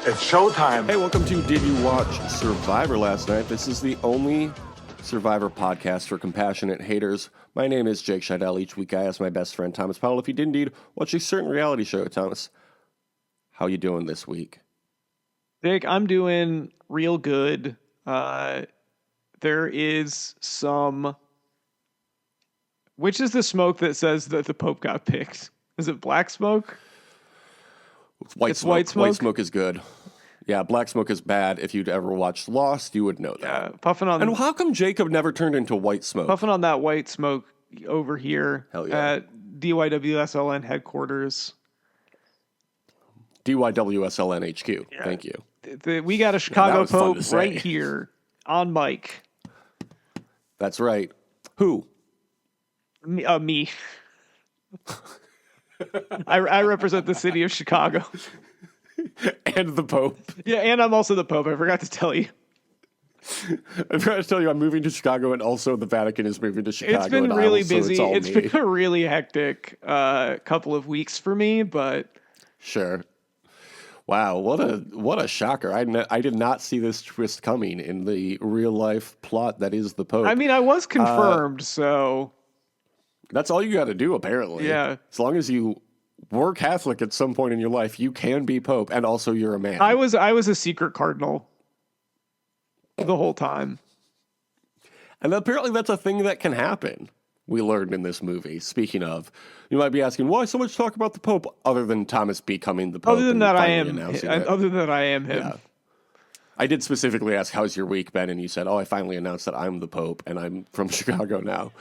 It's showtime. Hey, welcome to Did You Watch Survivor Last Night? This is the only Survivor podcast for compassionate haters. My name is Jake Scheidel. Each week I ask my best friend Thomas Powell if he did indeed watch a certain reality show. Thomas, how you doing this week? Jake, I'm doing real good. There is some... Which is the smoke that says that the Pope got picked? Is it black smoke? It's white smoke. White smoke? White smoke is good. Yeah, black smoke is bad. If you'd ever watched Lost, you would know that. Yeah, puffing on... And how come Jacob never turned into white smoke? Puffing on that white smoke over here. Hell yeah. At DYWSLN headquarters. DYWSLN HQ. Yeah. Thank you. We got a Chicago fun Pope to say. right here on mic. That's right. Who? Me. I represent the city of Chicago. And the Pope. Yeah, and I'm also the Pope. I forgot to tell you. I forgot to tell you I'm moving to Chicago, and also the Vatican is moving to Chicago. It's been and really Isles, so busy. it's It's been a really hectic couple of weeks for me, but... Sure. Wow, what a shocker. I did not see this twist coming in the real-life plot that is the Pope. I mean, I was confirmed, so... That's all you got to do, apparently. Yeah. As long as you were Catholic at some point in your life, you can be Pope, and also you're a man. I was a secret cardinal the whole time. And apparently that's a thing that can happen, we learned in this movie. Speaking of, you might be asking, why so much talk about the Pope, other than Thomas becoming the Pope? Other than that, I am him. Yeah. I did specifically ask, how's your week been? And you said, I finally announced that I'm the Pope, and I'm from Chicago now.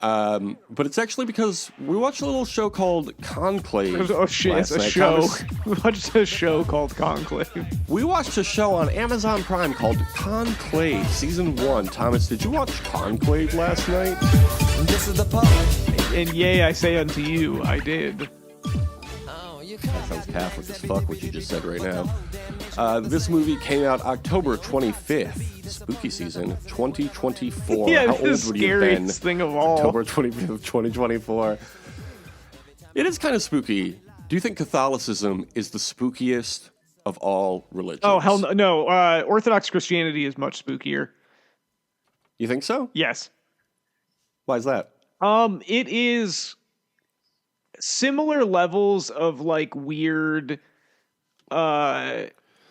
But it's actually because we watched a little show called Conclave. Oh shit, it's a night. show. Thomas, We watched a show called Conclave. we watched a show on Amazon Prime called Conclave, Season 1. Thomas, did you watch Conclave last night? This is the Pope. And yea, I say unto you, I did. That sounds Catholic as fuck, what you just said right now. This movie came out October 25th, spooky season, 2024. Yeah, How the old would you have been? scariest thing of all. October 25th, 2024. It is kind of spooky. Do you think Catholicism is the spookiest of all religions? Oh, hell no. Orthodox Christianity is much spookier. You think so? Yes. Why is that? It is similar levels of like weird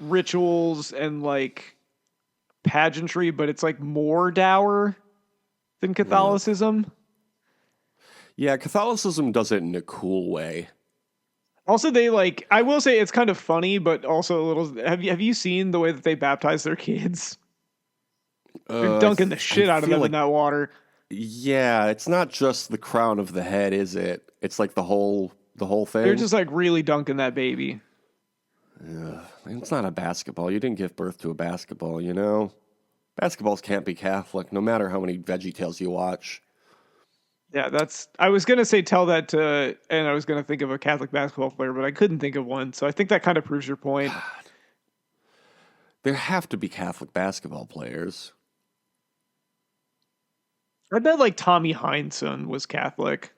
rituals and like pageantry, but it's like more dour than Catholicism. Yeah, Catholicism does it in a cool way. Also, they like, I will say it's kind of funny, but also a little, have you seen the way that they baptize their kids? They're dunking the shit out of them in that water. Yeah, it's not just the crown of the head, is it? It's like the whole thing. They're just like really dunking that baby. It's not a basketball. You didn't give birth to a basketball, you know? Basketballs can't be Catholic, no matter how many VeggieTales you watch. Yeah, I was going to say tell that to, and I was going to think of a Catholic basketball player, but I couldn't think of one. So I think that kind of proves your point. God. There have to be Catholic basketball players. I bet like Tommy Heinsohn was Catholic.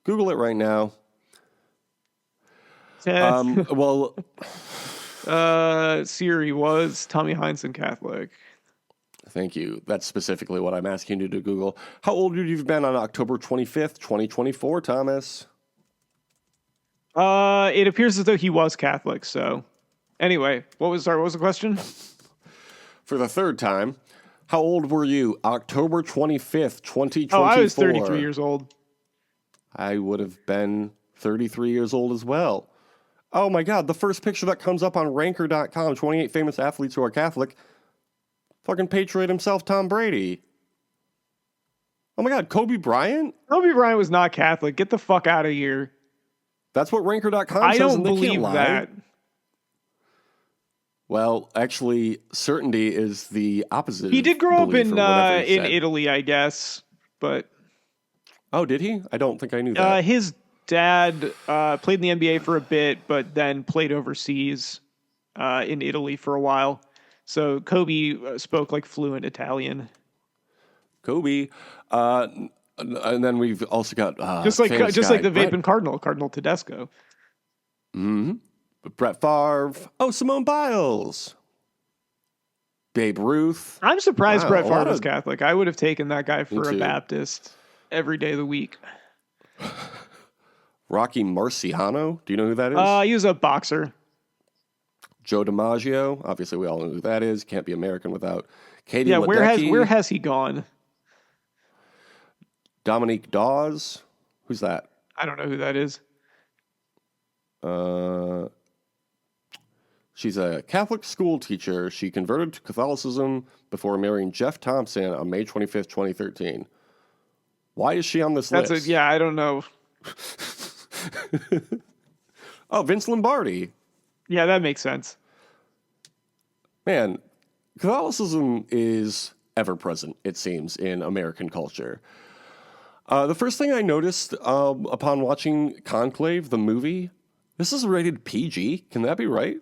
Google it right now. Well, Siri, was Tommy Heinsohn Catholic? thank you. That's specifically what I'm asking you to Google. How old would you have been on October 25th, 2024, Thomas? It appears as though he was Catholic. So, anyway, what was the question? For the third time, how old were you October 25th, 2024? Oh, I was 33 years old. I would have been 33 years old as well. Oh my God, the first picture that comes up on ranker.com, 28 famous athletes who are Catholic. Fucking patriot himself, Tom Brady. Oh my God, Kobe Bryant? Kobe Bryant was not Catholic. Get the fuck out of here. That's what ranker.com I says, don't and they can't believe lie. that. Well, actually, certainty is the opposite. He did grow up belief, in or whatever he in said. Italy, I guess. But Oh, did he? I don't think I knew that. his dad played in the NBA for a bit, but then played overseas in Italy for a while. So Kobe spoke like fluent Italian. Kobe. And then we've also got Just like famous the guy, Vaping Cardinal Tedesco. Mm-hmm. Brett Favre. Oh, Simone Biles. Babe Ruth. I'm surprised Wow, Brett a Favre lot was of- Catholic. I would have taken that guy for a too. Baptist every day of the week. Rocky Marciano. Do you know who that is? He was a boxer. Joe DiMaggio. Obviously, we all know who that is. Can't be American without Katie Yeah, Ledecky. where has he gone? Dominique Dawes. Who's that? I don't know who that is. She's a Catholic school teacher. She converted to Catholicism before marrying Jeff Thompson on May 25th, 2013. Why is she on this list? I don't know. Oh, Vince Lombardi. Yeah, that makes sense. Man, Catholicism is ever present, it seems, in American culture. The first thing I noticed upon watching Conclave, the movie, this is rated PG. Can that be right?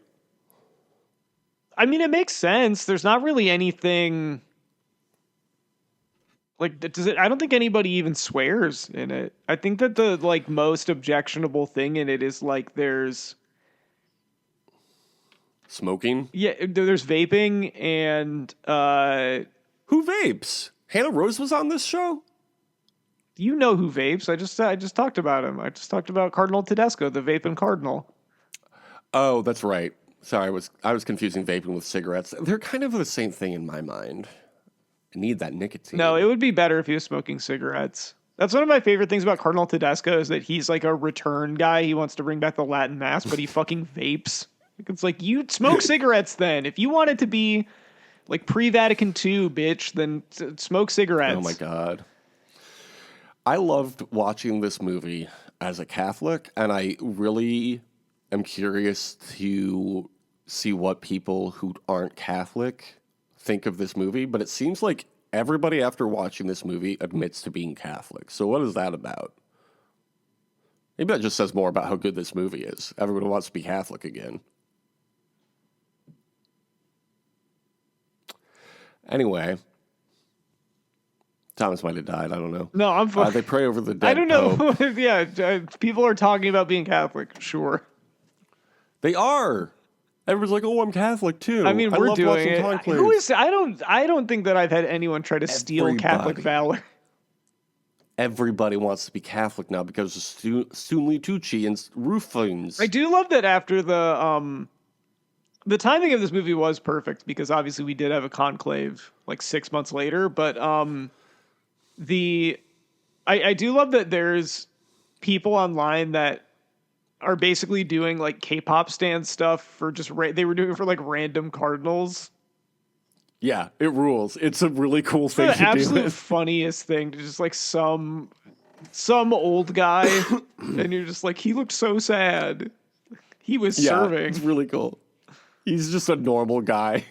I mean, it makes sense. There's not really anything like does it. I don't think anybody even swears in it. I think that the like most objectionable thing in it is like there's Smoking? there's vaping and Who vapes? Hannah Rose was on this show? you know who vapes. I just talked about him. I just talked about Cardinal Tedesco, the vaping cardinal. Oh, that's right. Sorry, I was confusing vaping with cigarettes. They're kind of the same thing in my mind. I need that nicotine. No, it would be better if he was smoking cigarettes. That's one of my favorite things about Cardinal Tedesco is that he's like a return guy. He wants to bring back the Latin Mass, but he fucking vapes. It's like, you smoke cigarettes then. If you want it to be like pre-Vatican II, bitch, then smoke cigarettes. Oh my God. I loved watching this movie as a Catholic, and I really am curious to see what people who aren't Catholic think of this movie, but it seems like everybody after watching this movie admits to being Catholic. So what is that about? Maybe that just says more about how good this movie is. Everyone wants to be Catholic again. Anyway, Thomas might have died. I don't know. No, I'm fine. They pray over the dead. I don't know. Pope. Yeah, people are talking about being Catholic. Sure. They are. Everyone's like, "Oh, I'm Catholic too." I mean, we're love doing watching it. Conclave. Who is? I don't think that I've had anyone try to steal Catholic Everybody. valor. Everybody wants to be Catholic now because of Stanley Tucci and Rufins. I do love that after the timing of this movie was perfect because obviously we did have a conclave like 6 months later, but I do love that there's people online that are basically doing like K-pop stand stuff for just they were doing it for like random cardinals. Yeah, it rules. It's a really cool thing The to do. absolute funniest thing to just like some old guy and you're just like, he looked so sad. He was Yeah, serving. it's really cool. He's just a normal guy.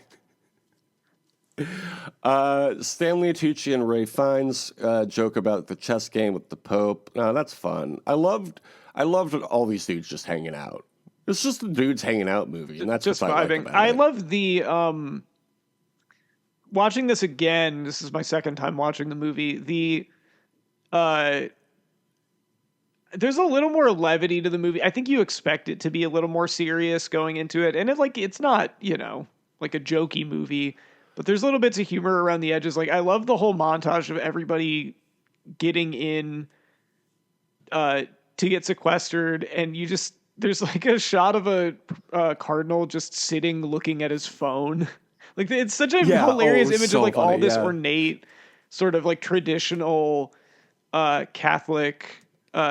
Stanley Tucci and Ray Fiennes joke about the chess game with the Pope. That's fun. I loved all these dudes just hanging out. It's just the dudes hanging out movie, and that's Just what I like vibing. about I it. love the watching this again. This is my second time watching the movie. There's a little more levity to the movie. I think you expect it to be a little more serious going into it, and it's not like a jokey movie, but there's little bits of humor around the edges. Like I love the whole montage of everybody getting in to get sequestered, and there's like a shot of a cardinal just sitting looking at his phone. Like it's such a hilarious it's image so of like all funny, this yeah. ornate sort of like traditional Catholic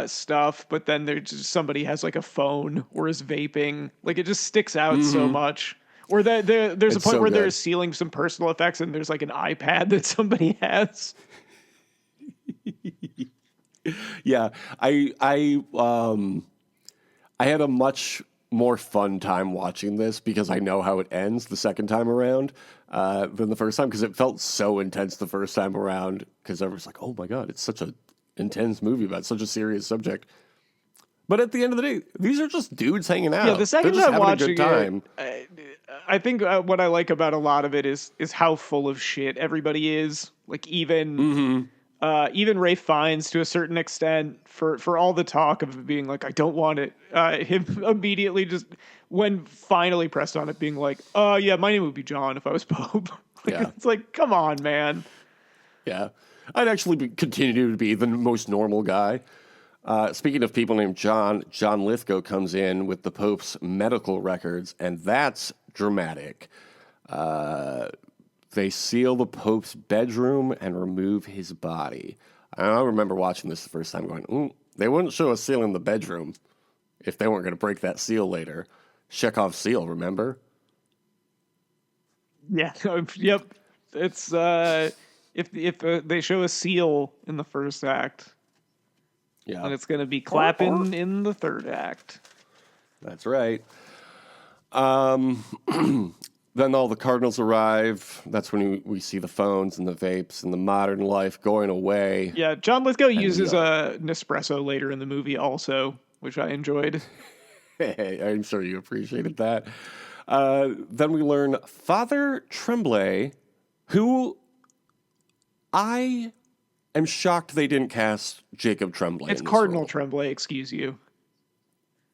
stuff, but then there's just somebody has like a phone or is vaping. Like it just sticks out so much. Or there's a It's point so where they're good. sealing some personal effects and there's like an iPad that somebody has. Yeah, I had a much more fun time watching this because I know how it ends the second time around than the first time, because it felt so intense the first time around because everyone's like, "Oh my God, it's such a intense movie about such a serious subject." But at the end of the day, these are just dudes hanging out. Yeah, the second They're just time having watching a good time. it, I think what I like about a lot of it is how full of shit everybody is. Like even even Ray Fiennes to a certain extent for all the talk of it being like, I don't want it. Him immediately just when finally pressed on it being like, yeah, my name would be John if I was Pope. Yeah. It's like, come on, man. Yeah. I'd actually continue to be the most normal guy. Speaking of people named John, John Lithgow comes in with the Pope's medical records, and that's dramatic. They seal the Pope's bedroom and remove his body. I remember watching this the first time going, they wouldn't show us sealing the bedroom if they weren't going to break that seal later. Chekhov's seal, remember? Yeah. Yep. It's if they show a seal in the first act, Yeah. and it's going to be clapping in the third act. That's right. Then all the Cardinals arrive. That's when we see the phones and the vapes and the modern life going away. Yeah, John Lithgow uses a Nespresso later in the movie also, which I enjoyed. Hey, I'm sure you appreciated that. Then we learn Father Tremblay, who I am shocked they didn't cast Jacob Tremblay. It's in this Cardinal role. Tremblay, excuse you.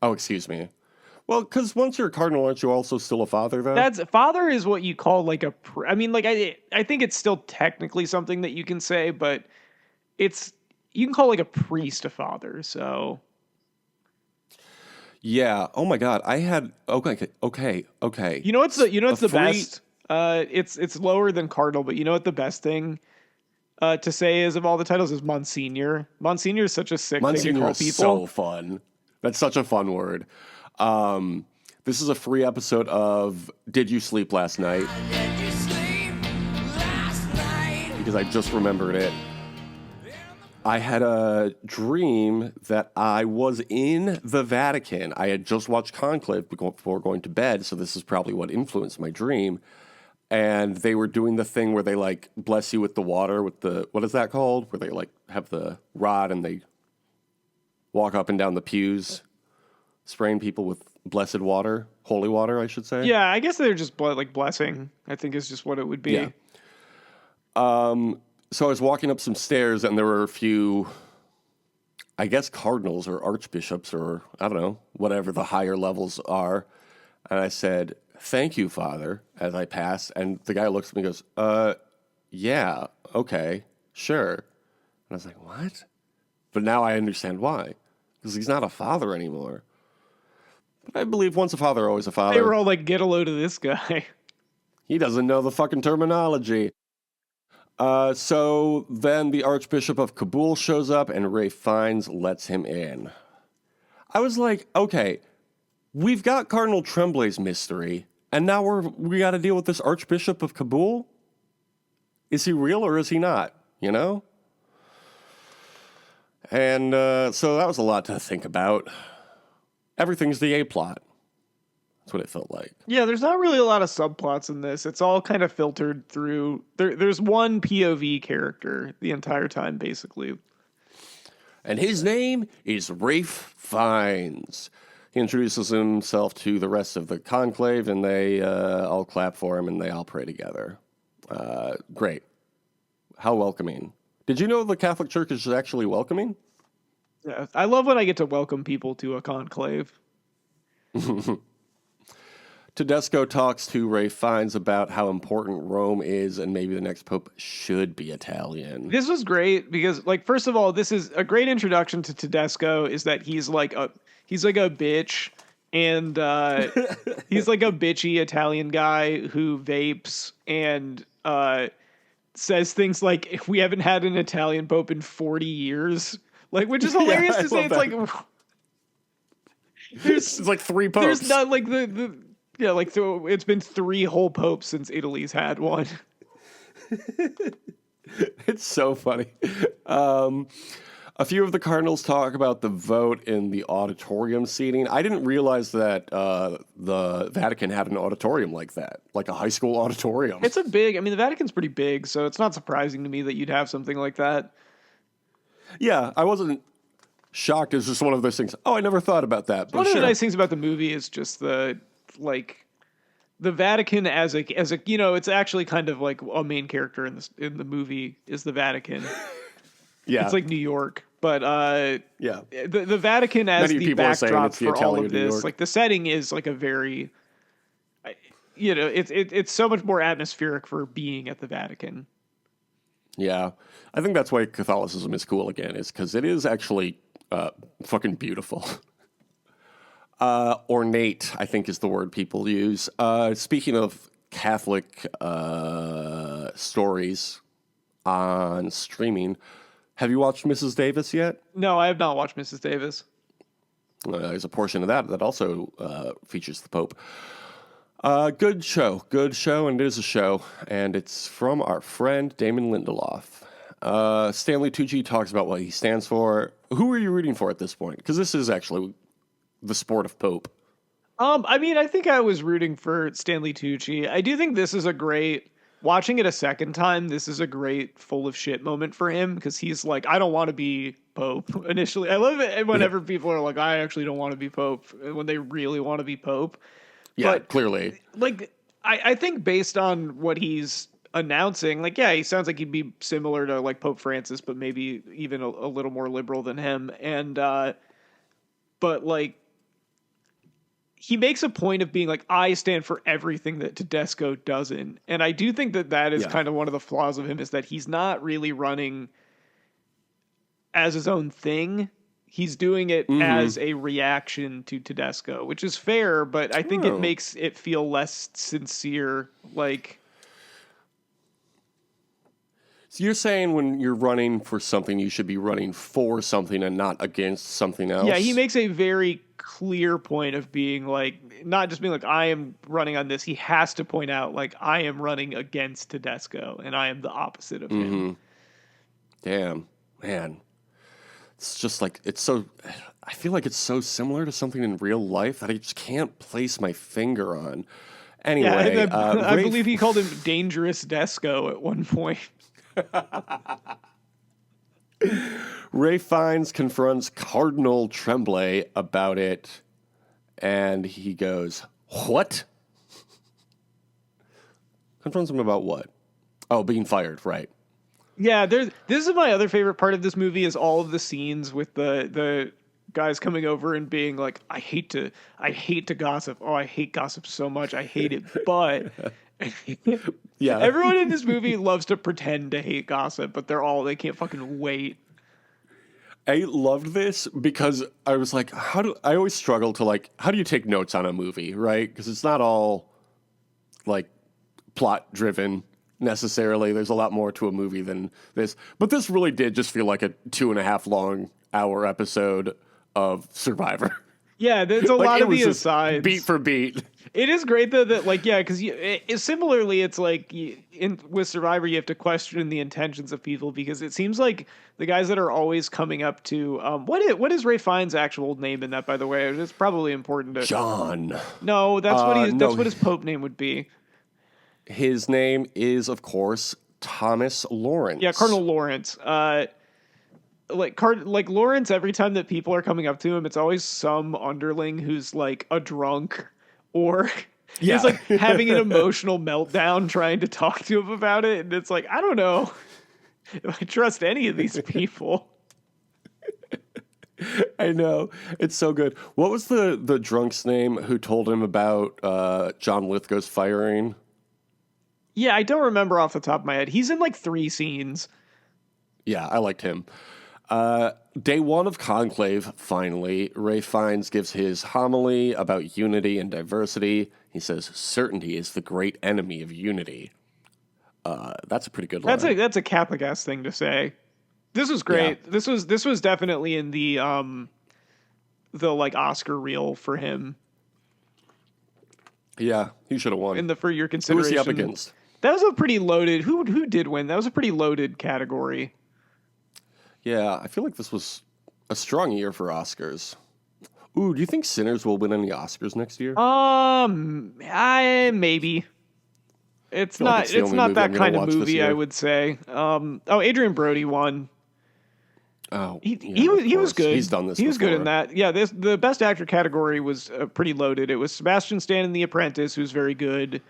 Oh, excuse me. Well, because once you're a cardinal, aren't you also still a father, though? That's father is what you call like a. I mean, like I think it's still technically something that you can say, but it's you can call like a priest a father. So Yeah. Oh my God. I had. Okay. you know what's the free- best? It's lower than cardinal, but you know what the best thing to say is of all the titles is Monsignor. Monsignor is such a sick thing to Monsignor call is people. so fun. That's such a fun word. This is a free episode of Did You Sleep Last Night? Did you sleep last night? Because I just remembered it. I had a dream that I was in the Vatican. I had just watched Conclave before going to bed, so this is probably what influenced my dream. And they were doing the thing where they like bless you with the water, with the, what is that called? Where they like have the rod and they walk up and down the pews, spraying people with blessed water, holy water, I should say. Yeah, I guess they're just like blessing. I think is just what it would be. Yeah. So I was walking up some stairs and there were a few, I guess, cardinals or archbishops or I don't know, whatever the higher levels are. And I said, "Thank you, Father," as I passed. And the guy looks at me and goes, yeah, okay, sure. And I was like, what? But now I understand why. Because he's not a father anymore. But I believe once a father, always a They father. were all like, "Get a load of this guy." He doesn't know the fucking terminology. So then the Archbishop of Kabul shows up and Ray Fiennes lets him in. I was like, okay, we've got Cardinal Tremblay's mystery, and now we got to deal with this Archbishop of Kabul? Is he real or is he not? You know? And so that was a lot to think about. Everything's the A-plot. That's what it felt like. Yeah, there's not really a lot of subplots in this. It's all kind of filtered through. There's one POV character the entire time, basically. And his name is Rafe Fiennes. He introduces himself to the rest of the conclave, and they all clap for him, and they all pray together. Great. How welcoming. Did you know the Catholic Church is actually welcoming? Yeah, I love when I get to welcome people to a conclave. Tedesco talks to Ray Fiennes about how important Rome is, and maybe the next pope should be Italian. This was great because, like, first of all, this is a great introduction to Tedesco. Is that he's like a bitch, and he's like a bitchy Italian guy who vapes and says things like, "If we haven't had an Italian pope in 40 years," like, which is hilarious Yeah, to say. I It's love like there's It's like 3 popes. there's not like the yeah, like so it's been 3 whole popes since Italy's had one. It's so funny. A few of the cardinals talk about the vote in the auditorium seating. I didn't realize that the Vatican had an auditorium like that, like a high school auditorium. It's a big, I mean, the Vatican's pretty big, so it's not surprising to me that you'd have something like that. Yeah, I wasn't shocked. It's just one of those things. Oh, I never thought about that. But One of sure. the nice things about the movie is just the Vatican as a it's actually kind of like a main character in the movie is the Vatican. Yeah. It's like New York, but Yeah. the Vatican as Many the people are saying backdrop it's the for all Italian of New this, York. like the setting is like a very, it's so much more atmospheric for being at the Vatican. Yeah. I think that's why Catholicism is cool again, is because it is actually fucking beautiful. Ornate, I think, is the word people use. Speaking of Catholic stories on streaming, have you watched Mrs. Davis yet? No, I have not watched Mrs. Davis. There's a portion of that also features the Pope. Good show, and it is a show, and it's from our friend Damon Lindelof. Stanley Tucci talks about what he stands for. Who are you rooting for at this point? Because this is actually the sport of Pope. I mean, I think I was rooting for Stanley Tucci. I do think this is a great, watching it a second time, this is a great full of shit moment for him because he's like, I don't want to be Pope initially. I love it whenever people are like, I actually don't want to be Pope when they really want to be Pope. Yeah, But clearly. like, I think based on what he's announcing, like, yeah, he sounds like he'd be similar to like Pope Francis, but maybe even a little more liberal than him. And, but like, he makes a point of being like, I stand for everything that Tedesco doesn't. And I do think that that is kind of one of the flaws of him is that he's not really running as his own thing. He's doing it as a reaction to Tedesco, which is fair, but I think it makes it feel less sincere. Like, So you're saying when you're running for something, you should be running for something and not against something else? yeah, he makes a very clear point of being like, not just being like, I am running on this. He has to point out, like, I am running against Tedesco and I am the opposite of him. Damn, man. It's just like, it's so, I feel like it's so similar to something in real life that I just can't place my finger on. Anyway, Yeah, I believe he called him Dangerous Desco at one point. Ray Fiennes confronts Cardinal Tremblay about it, and he goes, "What?" Confronts him about what? Oh, being fired, right. Yeah, this is my other favorite part of this movie is all of the scenes with the guys coming over and being like, I hate to gossip. Oh, I hate gossip so much. I hate it. But Yeah. everyone in this movie loves to pretend to hate gossip, but they can't fucking wait. I loved this because I was like, I always struggle to like, how do you take notes on a movie, right? Because it's not all like plot driven necessarily. There's a lot more to a movie than this. But this really did just feel like a 2.5 hour episode of Survivor. Yeah, there's a Like, lot it of was the just asides. beat for beat. It is great though that like because similarly it's like with Survivor you have to question the intentions of people because it seems like the guys that are always coming up to what is Ray Fiennes' actual name in that, by the way? It's probably important to John. No, that's no. that's what his Pope name would be. His name is, of course, Thomas Lawrence. Yeah, Cardinal Lawrence. Like Lawrence, every time that people are coming up to him, it's always some underling who's like a drunk or Yeah. he's like having an emotional meltdown trying to talk to him about it. And it's like, I don't know if I trust any of these people. I know. It's so good. What was the drunk's name who told him about John Lithgow's firing? Yeah, I don't remember off the top of my head. He's in like 3 scenes. Yeah, I liked him. Day one of Conclave, finally, Ray Fiennes gives his homily about unity and diversity. He says, certainty is the great enemy of unity. That's a pretty good line. That's a Catholic-ass thing to say. This was great. Yeah. This was definitely in the like Oscar reel for him. Yeah, he should have won. For your Who consideration. was he up against? That was a pretty loaded. Who did win? That was a pretty loaded category. Yeah, I feel like this was a strong year for Oscars. Ooh, do you think Sinners will win any Oscars next year? Maybe. It's feel like not. it's the It's only not movie that I'm gonna kind of watch this movie. year. I would say. Adrian Brody won. Oh, He yeah, was of he was course. good. He's done this. He was good in before. that. Yeah, the best actor category was pretty loaded. It was Sebastian Stan in The Apprentice, who's very good.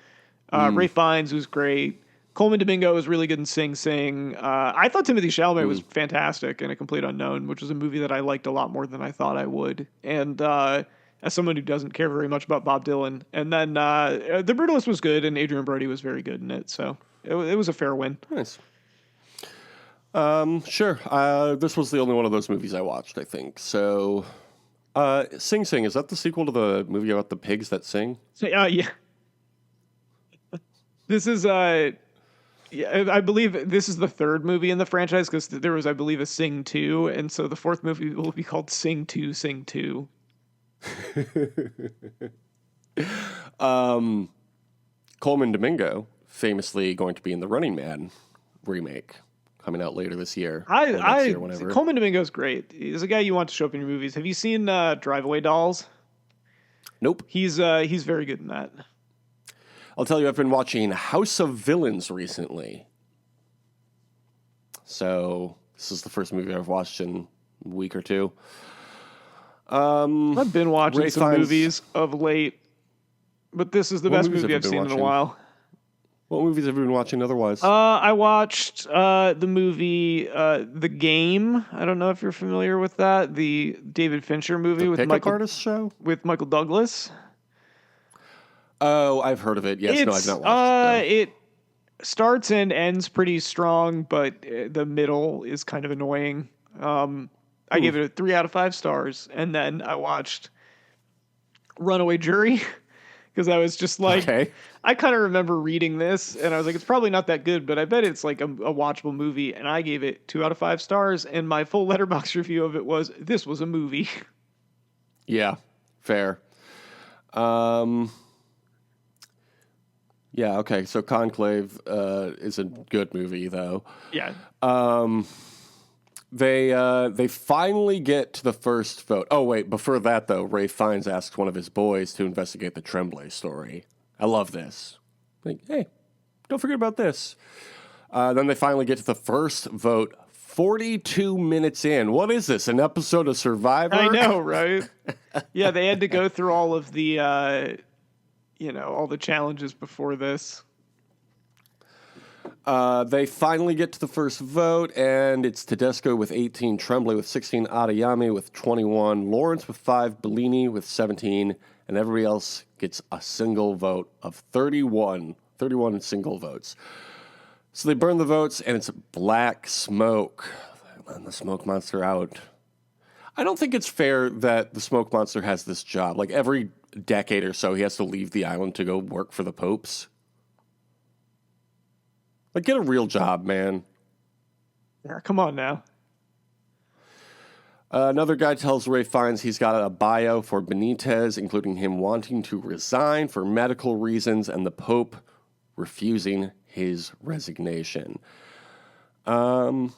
Ray Fiennes, who's great. Coleman Domingo was really good in Sing Sing. I thought Timothy Chalamet was fantastic in A Complete Unknown, which was a movie that I liked a lot more than I thought I would. And as someone who doesn't care very much about Bob Dylan, and then The Brutalist was good, and Adrian Brody was very good in it. So it was a fair win. Nice. Sure. This was the only one of those movies I watched, I think. So, Sing Sing, is that the sequel to the movie about the pigs that sing? So, yeah. This is yeah, I believe this is the third movie in the franchise because there was, I believe, a Sing 2, and so the fourth movie will be called Sing 2, Sing 2. Coleman Domingo, famously going to be in the Running Man remake coming out later this year. Or next year, whenever. Coleman Domingo's great. He's a guy you want to show up in your movies. Have you seen Drive Away Dolls? Nope. He's very good in that. I'll tell you, I've been watching House of Villains recently. So, this is the first movie I've watched in a week or two. I've been watching Ray some movies of late, but this is the best movie I've seen in a while. What movies have you been watching otherwise? I watched the movie The Game. I don't know if you're familiar with that. The David Fincher movie with Pickup Artist show? with Michael Douglas. Oh, I've heard of it. Yes, no, I've not watched it. It starts and ends pretty strong, but the middle is kind of annoying. I gave it a 3 out of 5 stars, and then I watched Runaway Jury because I was just like, Okay. I kind of remember reading this, and I was like, it's probably not that good, but I bet it's like a watchable movie, and I gave it 2 out of 5 stars, and my full Letterboxd review of it was, this was a movie. Yeah, fair. Yeah, okay. So Conclave is a good movie, though. Yeah. They finally get to the first vote. Oh, wait, before that, though, Ray Fiennes asks one of his boys to investigate the Tremblay story. I love this. Like, hey, don't forget about this. Then they finally get to the first vote 42 minutes in. What is this, an episode of Survivor? I know, right? Yeah, they had to go through all of the, all the challenges before this. They finally get to the first vote, and it's Tedesco with 18, Tremblay with 16, Adeyemi with 21, Lawrence with 5, Bellini with 17, and everybody else gets a single vote of 31 single votes. So they burn the votes, and it's black smoke. And the smoke monster out. I don't think it's fair that the smoke monster has this job. Like, every decade or so, he has to leave the island to go work for the popes. Like, get a real job, man. Yeah, come on now. Another guy tells Ray Fiennes he's got a bio for Benitez, including him wanting to resign for medical reasons and the Pope refusing his resignation. I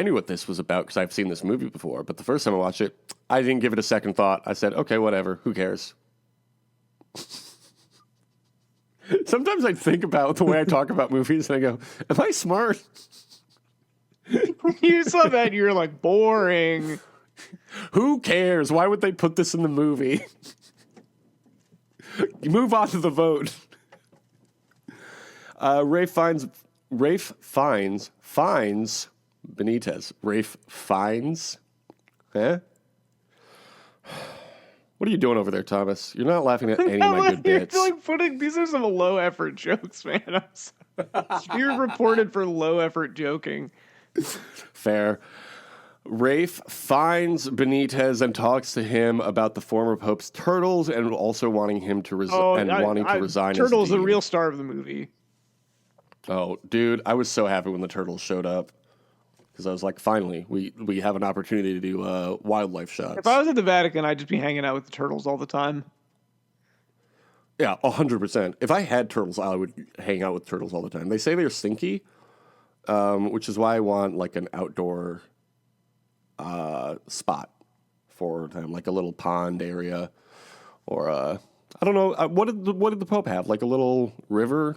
knew what this was about because I've seen this movie before, but the first time I watched it, I didn't give it a second thought. I said, okay, whatever, who cares? Sometimes I think about the way I talk about movies and I go, am I smart? You saw that and you were like, boring. Who cares? Why would they put this in the movie? Move on to the vote. Rafe finds Benitez. Rafe finds? Eh? What are you doing over there, Thomas? You're not laughing at any of my good bits. These are some low effort jokes, man. You're reported for low effort joking. Fair. Rafe finds Benitez and talks to him about the former Pope's turtles and also wanting him to resign. Turtle's the real star of the movie. Oh, dude, I was so happy when the turtles showed up because I was like, finally, we have an opportunity to do wildlife shots. If I was at the Vatican, I'd just be hanging out with the turtles all the time. Yeah, 100%. If I had turtles, I would hang out with turtles all the time. They say they're stinky, which is why I want like an outdoor spot for them, like a little pond area, or I don't know. What did the Pope have? Like a little river?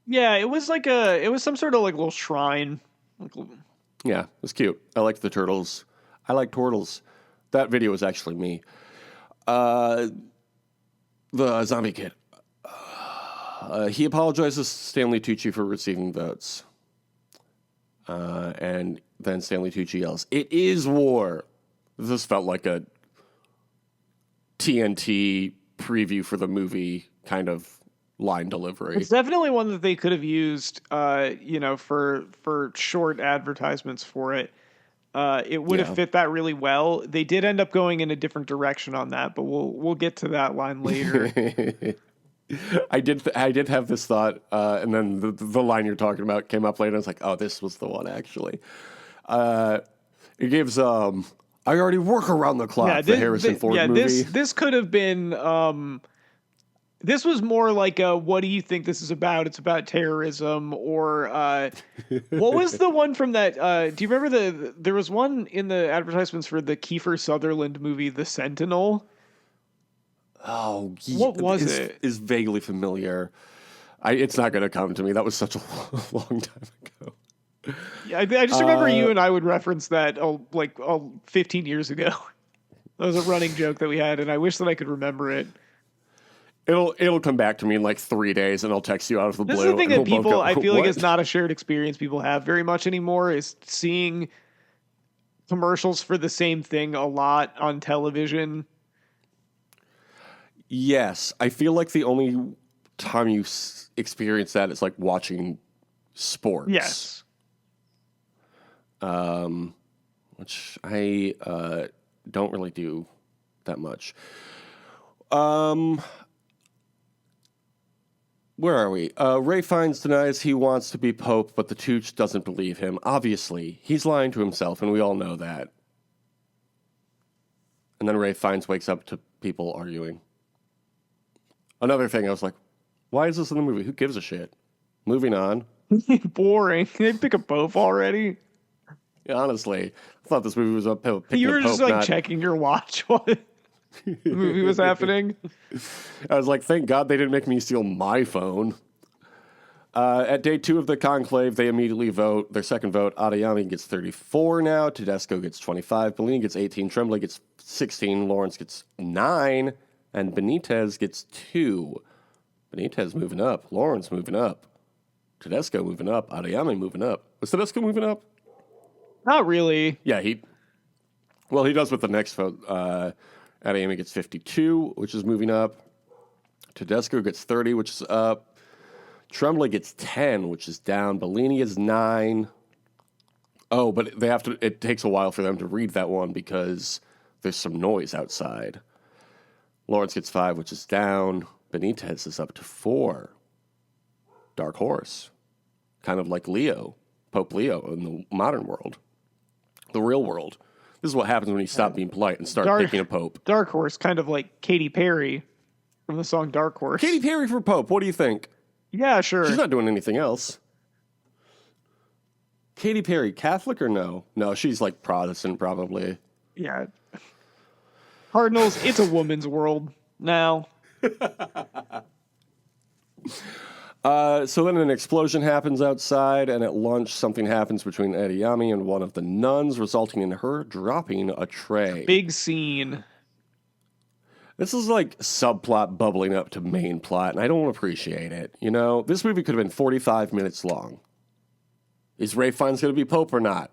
Yeah, it was some sort of like little shrine. Yeah, it was cute. I liked the turtles. I like turtles. That video was actually me. The zombie kid. He apologizes to Stanley Tucci for receiving votes. And then Stanley Tucci yells, "It is war." This felt like a TNT preview for the movie kind of line delivery. It's definitely one that they could have used, for short advertisements for it. It would have fit that really well. They did end up going in a different direction on that, but we'll get to that line later. I did have this thought, and then the line you're talking about came up later. I was like, oh, this was the one actually. It gives I already work around the clock. The Harrison Ford movie. This could have been. This was more like a, what do you think this is about? It's about terrorism, or what was the one from that? Do you remember there was one in the advertisements for the Kiefer Sutherland movie, The Sentinel? Oh, what was it? Is vaguely familiar. It's not going to come to me. That was such a long time ago. Yeah, I just remember you and I would reference that 15 years ago. That was a running joke that we had, and I wish that I could remember it. It'll come back to me in like 3 days, and I'll text you out of the blue. This is the thing that people, go, I feel like, is not a shared experience people have very much anymore, is seeing commercials for the same thing a lot on television. Yes, I feel like the only time you experience that is like watching sports. Yes. Which I don't really do that much. Where are we? Ray Fiennes denies he wants to be Pope, but the Tooch doesn't believe him. Obviously, he's lying to himself, and we all know that. And then Ray Fiennes wakes up to people arguing. Another thing, I was like, why is this in the movie? Who gives a shit? Moving on. Boring. They pick a Pope already. Yeah, honestly, I thought this movie was a Pope. You were just checking your watch while the movie was happening. I was like, thank God they didn't make me steal my phone. At day 2 of the conclave, they immediately vote. Their second vote, Adeyemi gets 34 now. Tedesco gets 25. Bellini gets 18. Tremblay gets 16. Lawrence gets 9. And Benitez gets 2. Benitez moving up. Lawrence moving up. Tedesco moving up. Adeyemi moving up. Was Tedesco moving up? Not really. Yeah, he does with the next vote. Adeyemi gets 52, which is moving up. Tedesco gets 30, which is up. Tremblay gets 10, which is down. Bellini is 9. Oh, but it takes a while for them to read that one because there's some noise outside. Lawrence gets 5, which is down. Benitez is up to 4. Dark horse. Kind of like Leo, Pope Leo in the modern world. The real world. This is what happens when you stop being polite and start picking a pope. Dark horse, kind of like Katy Perry from the song Dark Horse. Katy Perry for pope, what do you think? Yeah, sure. She's not doing anything else. Katy Perry, Catholic or no? No, she's like Protestant probably. Yeah. Cardinals, it's a woman's world now. So then an explosion happens outside, and at lunch something happens between Adeyemi and one of the nuns, resulting in her dropping a tray. Big scene. This is like subplot bubbling up to main plot, and I don't appreciate it. You know, this movie could have been 45 minutes long. Is Ray Fiennes going to be Pope or not?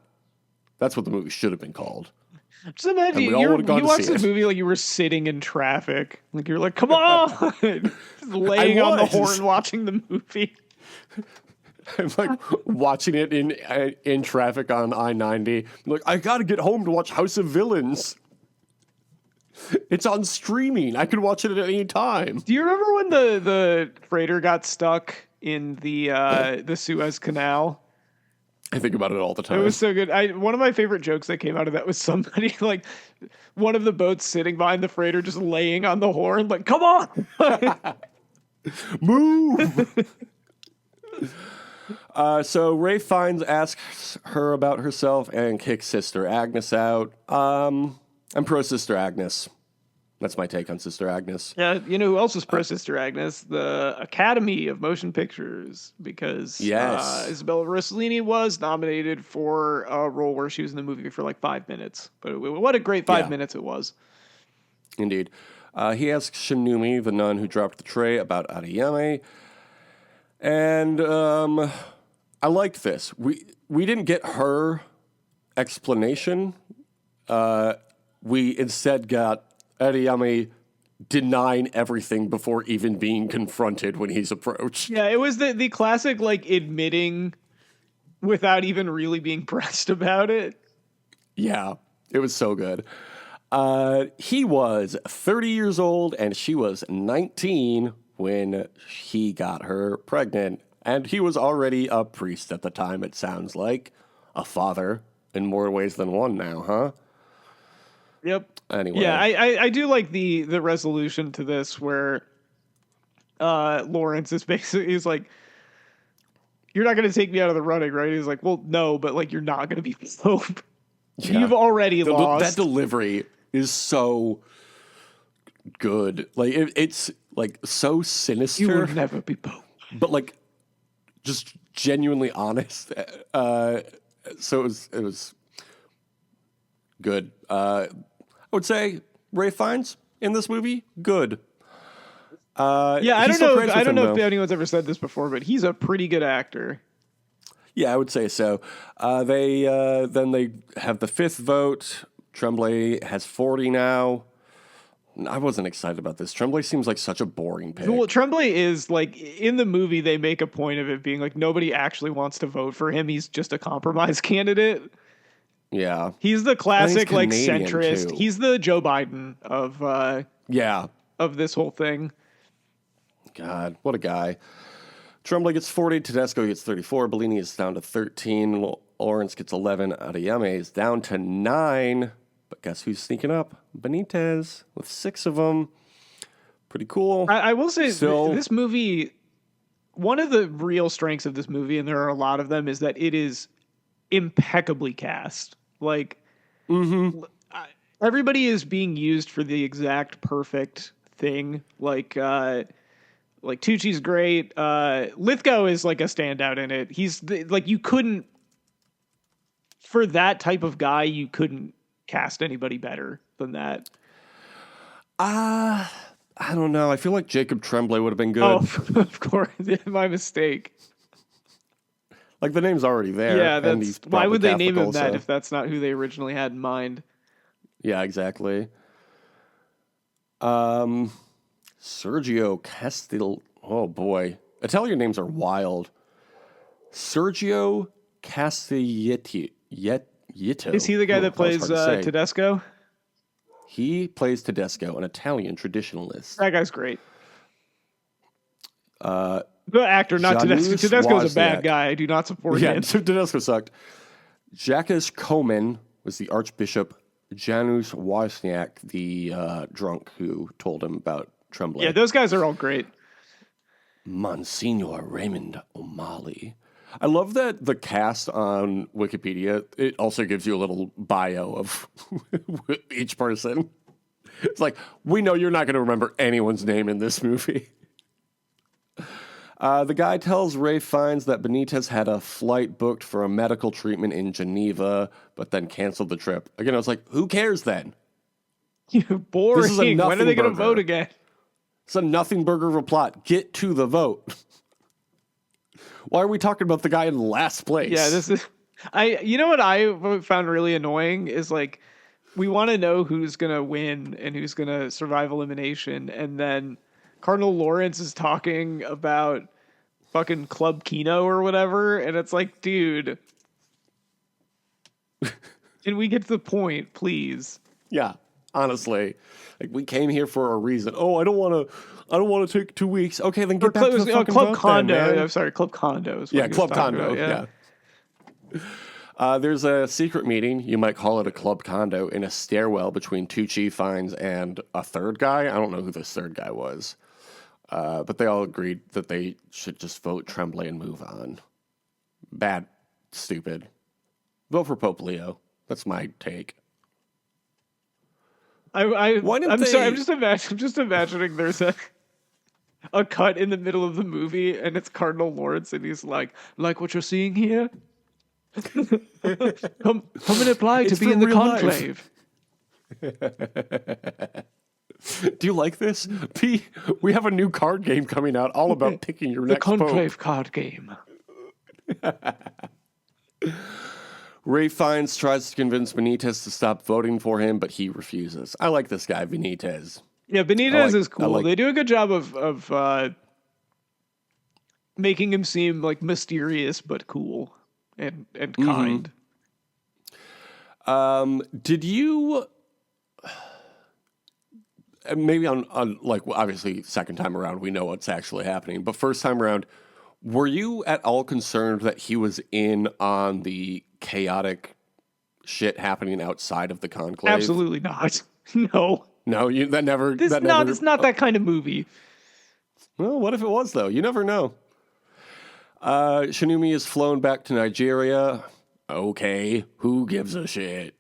That's what the movie should have been called. Just imagine you watched this movie like you were sitting in traffic. Like you're like, come on! Just laying on the horn watching the movie. I'm like watching it in traffic on I-90. I'm like, I gotta get home to watch House of Villains. It's on streaming. I can watch it at any time. Do you remember when the freighter got stuck in the Suez Canal? I think about it all the time. It was so good. One of my favorite jokes that came out of that was somebody like one of the boats sitting behind the freighter just laying on the horn like, come on! Move! So Ray Fiennes asks her about herself and kicks Sister Agnes out. I'm pro Sister Agnes. That's my take on Sister Agnes. Yeah, you know who else was pro Sister Agnes? The Academy of Motion Pictures, because Isabella Rossellini was nominated for a role where she was in the movie for like 5 minutes. But what a great 5 minutes it was. Indeed. He asks Shinumi, the nun who dropped the tray, about Adeyemi. And I liked this. We didn't get her explanation. We instead got Adeyemi denying everything before even being confronted when he's approached. Yeah, it was the classic like admitting without even really being pressed about it. Yeah, it was so good. He was 30 years old and she was 19 when he got her pregnant. And he was already a priest at the time, it sounds like. A father in more ways than one now, huh? Yep. Anyway. Yeah, I do like the resolution to this where Lawrence is basically he's like, you're not gonna take me out of the running, right? He's like, well, no, but like you're not gonna be Pope. Yeah. You've already lost. That delivery is so good. Like it's like so sinister. You will never be Pope. But like just genuinely honest. So it was good. I would say Ray Fiennes in this movie, good. Yeah, I he's don't still know. friends I with don't him, know if though. anyone's ever said this before, but he's a pretty good actor. Yeah, I would say so. They then they have the fifth vote. Tremblay has 40 now. I wasn't excited about this. Tremblay seems like such a boring pick. Well, Tremblay is like in the movie they make a point of it being like nobody actually wants to vote for him. He's just a compromise candidate. Yeah. He's the classic like Canadian, centrist. too. He's the Joe Biden Yeah. of this whole thing. God, what a guy. Tremblay gets 40, Tedesco gets 34, Bellini is down to 13, Lawrence gets 11, Adeyemi is down to 9. But guess who's sneaking up? Benitez with 6 of them. Pretty cool. I will say Still- this movie, one of the real strengths of this movie, and there are a lot of them, is that it is impeccably cast. Like, everybody is being used for the exact perfect thing. Like Tucci's great. Lithgow is like a standout in it. Like you couldn't, for that type of guy, you couldn't cast anybody better than that. I don't know. I feel like Jacob Tremblay would have been good. Oh, of course, my mistake. Like the name's already there. Yeah, and that's he's why probably would they Catholic name him also. that if that's not who they originally had in mind? Yeah, exactly. Sergio Castil. Oh boy, Italian names are wild. Sergio Castelletto. Is he the guy that plays Tedesco? He plays Tedesco, an Italian traditionalist. That guy's great. The actor, not Tedesco. Janusz Tedesco's a bad Wozniak. guy. I do not support Yeah, him. Tedesco sucked. Jacques Komen was the Archbishop Janusz Wozniak, the drunk who told him about Tremblay. Yeah, those guys are all great. Monsignor Raymond O'Malley. I love that the cast on Wikipedia, it also gives you a little bio of each person. It's like, we know you're not going to remember anyone's name in this movie. The guy tells Ray Fiennes that Benitez had a flight booked for a medical treatment in Geneva, but then canceled the trip. Again, I was like, who cares then? Boring. This is a When are they going to nothing vote burger. again? It's a nothing burger of a plot. Get to the vote. Why are we talking about the guy in last place? Yeah, this is. You know what I found really annoying is like, we want to know who's going to win and who's going to survive elimination, and then Cardinal Lawrence is talking about fucking Club Kino or whatever, and it's like, dude, can we get to the point, please? Yeah, honestly. Like, we came here for a reason. Oh, I don't want to take 2 weeks. Okay, then get back to the fucking Club vote Condo. then, man. I'm sorry, Club Condo. Is what Yeah, he was Club talking Condo. about, Yeah. There's a secret meeting, you might call it a Club Condo, in a stairwell between Tucci, Fiennes, and a third guy. I don't know who this third guy was. But they all agreed that they should just vote Tremblay and move on. Bad. Stupid. Vote for Pope Leo. That's my take. Why didn't I'm sorry. they- I'm just imagining there's a cut in the middle of the movie, and it's Cardinal Lawrence, and he's like what you're seeing here. come and apply to It's be for in the real life." conclave. Do you like this? P, we have a new card game coming out all about picking your The next pope. Conclave card game. Ray Fiennes tries to convince Benitez to stop voting for him, but he refuses. I like this guy, Benitez. Yeah, Benitez is cool. like- They do a good job of making him seem like mysterious but cool and kind. Did you maybe on like obviously second time around we know what's actually happening, but first time around, were you at all concerned that he was in on the chaotic shit happening outside of the conclave? Absolutely not. No. No, that never. It's not that kind of movie. Well, what if it was though? You never know. Shinumi is flown back to Nigeria. Okay, who gives a shit?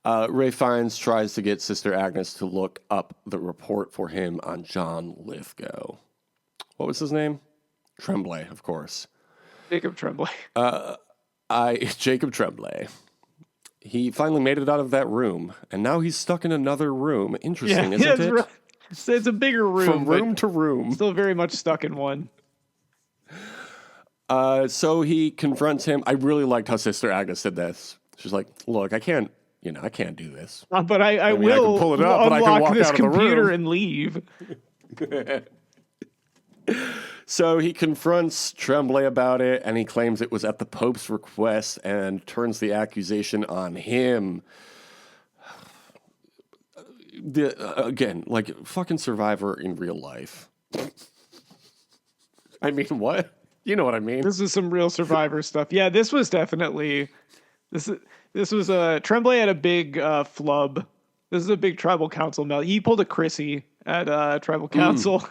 Ray Fiennes tries to get Sister Agnes to look up the report for him on John Lithgow. What was his name? Tremblay, of course. Jacob Tremblay. Jacob Tremblay. He finally made it out of that room, and now he's stuck in another room. Interesting, isn't it? Right. It's a bigger room. From room but to room. still very much stuck in one. So he confronts him. I really liked how Sister Agnes did this. She's like, "Look, I can't do this." But I mean, I will can pull it up, but I can unlock walk this out of the computer room. and leave. So he confronts Tremblay about it, and he claims it was at the Pope's request and turns the accusation on him. Again, like fucking Survivor in real life. I mean, what? You know what I mean? This is some real Survivor stuff. Yeah, this was definitely this was Tremblay had a big flub. This is a big tribal council melt. He pulled a Chrissy at tribal council.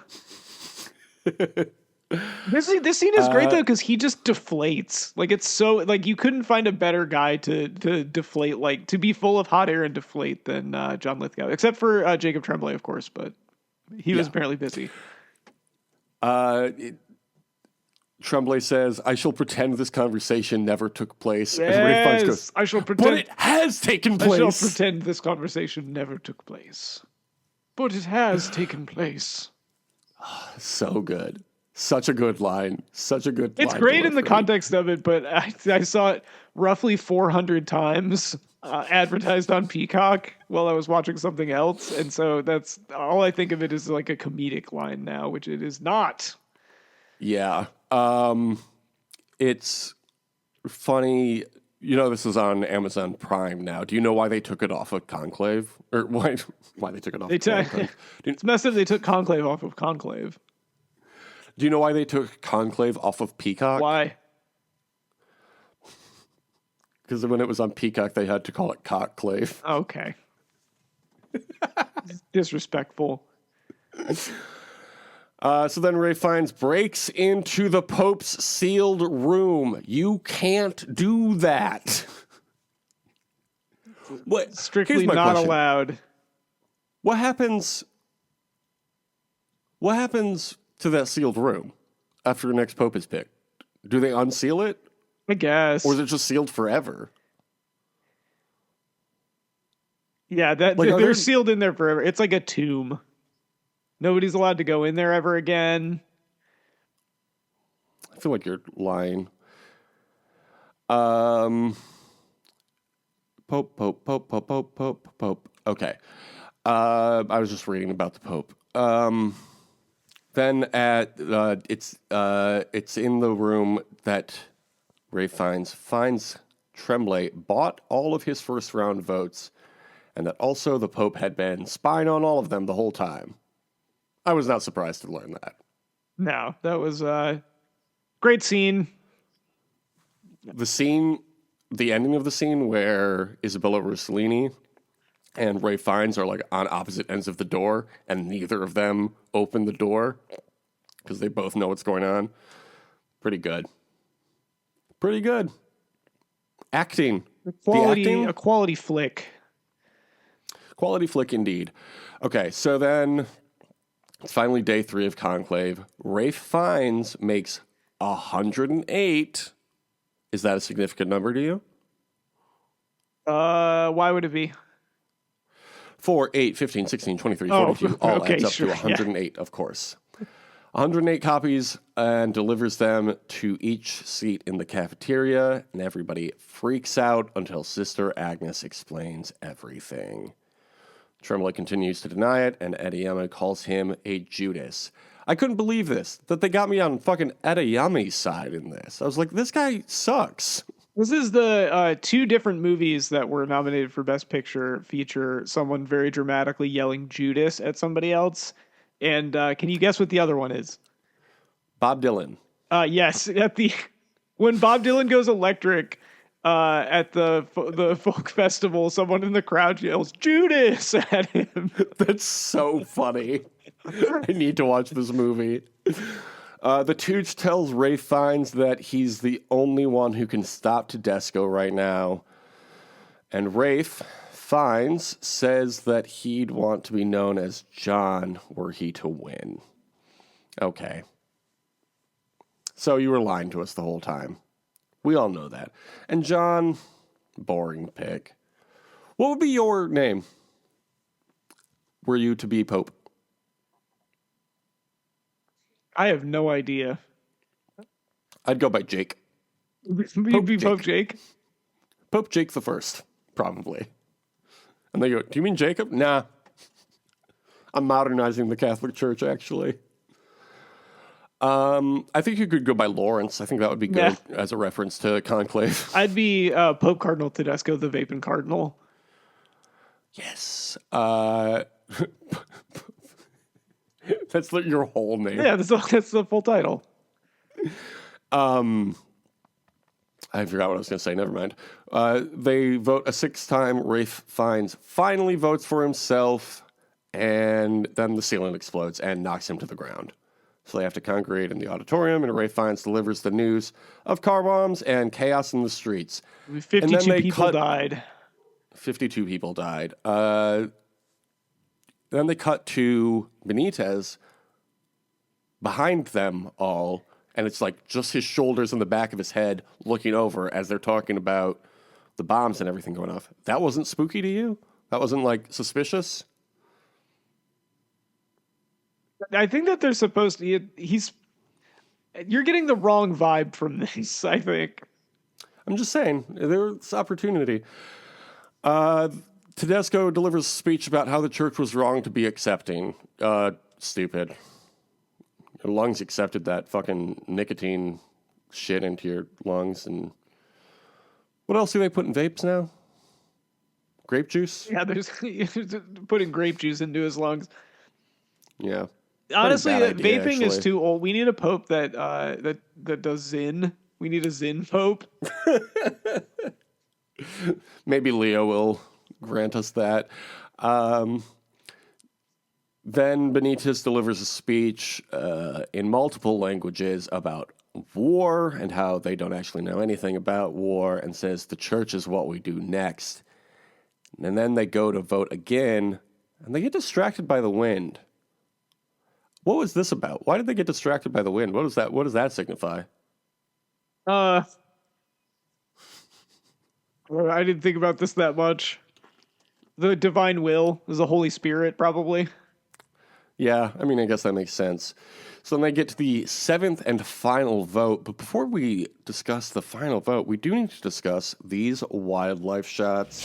This scene is great though because he just deflates. Like it's so like you couldn't find a better guy to deflate, like to be full of hot air and deflate than John Lithgow, except for Jacob Tremblay, of course, but he was apparently busy. Tremblay says, "I shall pretend this conversation never took place." Yes, and Ray Fiennes goes, I shall pretend. "But it has taken I shall place." pretend this conversation never took place. But it has taken place. So good. Such a good line. Such a good It's line great in the delivery. context of it, but I saw it roughly 400 times advertised on Peacock while I was watching something else. And so that's all I think of it as like a comedic line now, which it is not. Yeah. It's funny. You know, this is on Amazon Prime now. Do you know why they took it off of Conclave? Or why they took it off of Conclave? It's messed up. They took Conclave off of Conclave. Do you know why they took Conclave off of Peacock? Why? Because when it was on Peacock, they had to call it Cockclave. Okay. Disrespectful. So then Ray Fiennes breaks into the Pope's sealed room. You can't do that. What? Strictly Here's my not question. allowed. What happens to that sealed room after the next Pope is picked? Do they unseal it? I guess. Or is it just sealed forever? Yeah, Like, they're are there- sealed in there forever. It's like a tomb. Nobody's allowed to go in there ever again. I feel like you're lying. Pope. Okay. I was just reading about the Pope. Then it's in the room that Ray finds Tremblay bought all of his first round votes, and that also the Pope had been spying on all of them the whole time. I was not surprised to learn that. No, that was a great scene. The ending of the scene where Isabella Rossellini and Ray Fiennes are like on opposite ends of the door, and neither of them open the door because they both know what's going on. Pretty good. Acting. The acting? A quality flick. Quality flick indeed. Okay, so then it's finally day 3 of Conclave. Ray Fiennes makes 108. Is that a significant number to you? Why would it be? 4, 8, 15, 16, 23, Oh, 42, all okay, adds up sure, to yeah. 108, of course. 108 copies and delivers them to each seat in the cafeteria, and everybody freaks out until Sister Agnes explains everything. Tremblay continues to deny it, and Edeyama calls him a Judas. I couldn't believe this, that they got me on fucking Edeyama's side in this. I was like, this guy sucks. This is the two different movies that were nominated for Best Picture feature someone very dramatically yelling Judas at somebody else. And can you guess what the other one is? Bob Dylan. Yes, when Bob Dylan goes electric at the folk festival, someone in the crowd yells Judas at him. That's so funny. I need to watch this movie. The Tooch tells Rafe Fiennes that he's the only one who can stop Tedesco right now. And Rafe Fiennes says that he'd want to be known as John were he to win. Okay. So you were lying to us the whole time. We all know that. And John, boring pick. What would be your name? Were you to be Pope? I have no idea. I'd go by Jake. You'd be Pope Jake? Pope Jake the First, probably. And they go, do you mean Jacob? Nah. I'm modernizing the Catholic Church, actually. I think you could go by Lawrence. I think that would be good as a reference to Conclave. I'd be Pope Cardinal Tedesco, the Vaping Cardinal. Yes. That's your whole name. Yeah, that's the full title. I forgot what I was going to say. Never mind. They vote a 6th time. Rafe Fiennes finally votes for himself, and then the ceiling explodes and knocks him to the ground. So they have to congregate in the auditorium, and Rafe Fiennes delivers the news of car bombs and chaos in the streets. 52 people died. 52 people died. Then they cut to Benitez behind them all, and it's like just his shoulders and the back of his head looking over as they're talking about the bombs and everything going off. That wasn't spooky to you? That wasn't like suspicious? I think that they're supposed to. You're getting the wrong vibe from this, I think. I'm just saying, there's opportunity. Tedesco delivers a speech about how the church was wrong to be accepting. Stupid. Your lungs accepted that fucking nicotine shit into your lungs. And what else do they put in vapes now? Grape juice? Yeah, there's putting grape juice into his lungs. Yeah. Honestly, bad idea, vaping is actually. too old. We need a pope that does Zyn. We need a Zyn pope. Maybe Leo will grant us that. Then Benitez delivers a speech in multiple languages about war and how they don't actually know anything about war, and says the church is what we do next. And then they go to vote again, and they get distracted by the wind. What was this about? Why did they get distracted by the wind? What does that signify? I didn't think about this that much. The divine will is the Holy Spirit, probably. Yeah, I mean, I guess that makes sense. So then they get to the 7th and final vote. But before we discuss the final vote, we do need to discuss these wildlife shots.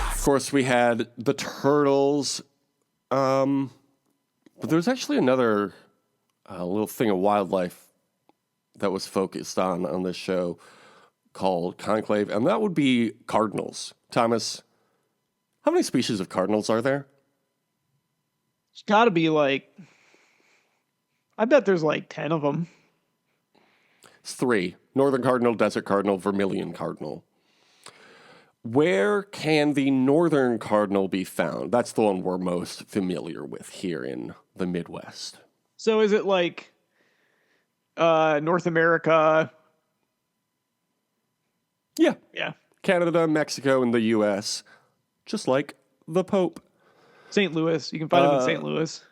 Of course, we had the turtles. But there's actually another little thing of wildlife that was focused on this show called Conclave, and that would be cardinals. Thomas, how many species of cardinals are there? It's got to be I bet there's 10 of them. It's 3. Northern cardinal, desert cardinal, vermilion cardinal. Where can the northern cardinal be found? That's the one we're most familiar with here in the Midwest. So is it North America? Yeah. Yeah. Canada, Mexico, and the U.S., just like the Pope. St. Louis. You can find them in St. Louis.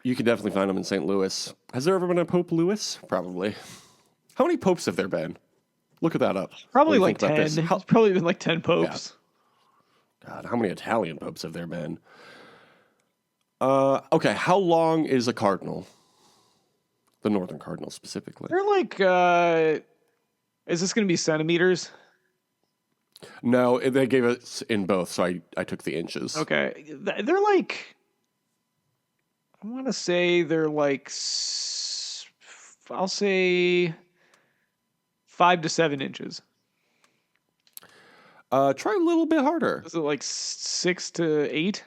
You can definitely find them in St. Louis. Has there ever been a Pope Louis? Probably. How many popes have there been? Look at that up. Probably What do you like think about 10. this? It's probably been like 10 popes. God, how many Italian popes have there been? Okay, how long is a cardinal? The northern cardinal specifically. They're like, is this going to be centimeters? No, they gave us in both, so I took the inches. Okay. They're like, I want to say they're like, I'll say 5 to 7 inches. Try a little bit harder. Is it like 6 to 8?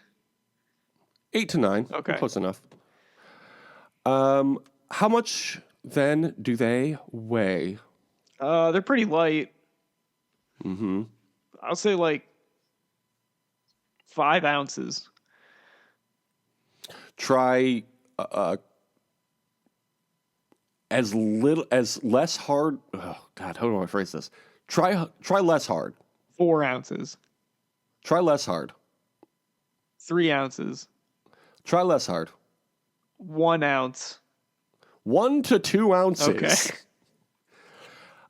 8 to 9. Okay. Close enough. How much then do they weigh? They're pretty light. Mm-hmm. I'll say like 5 ounces. Try as less hard. Oh God, how do I phrase this? Try less hard. 4 ounces. Try less hard. 3 ounces. Try less hard. 1 ounce. 1 to 2 ounces. Okay.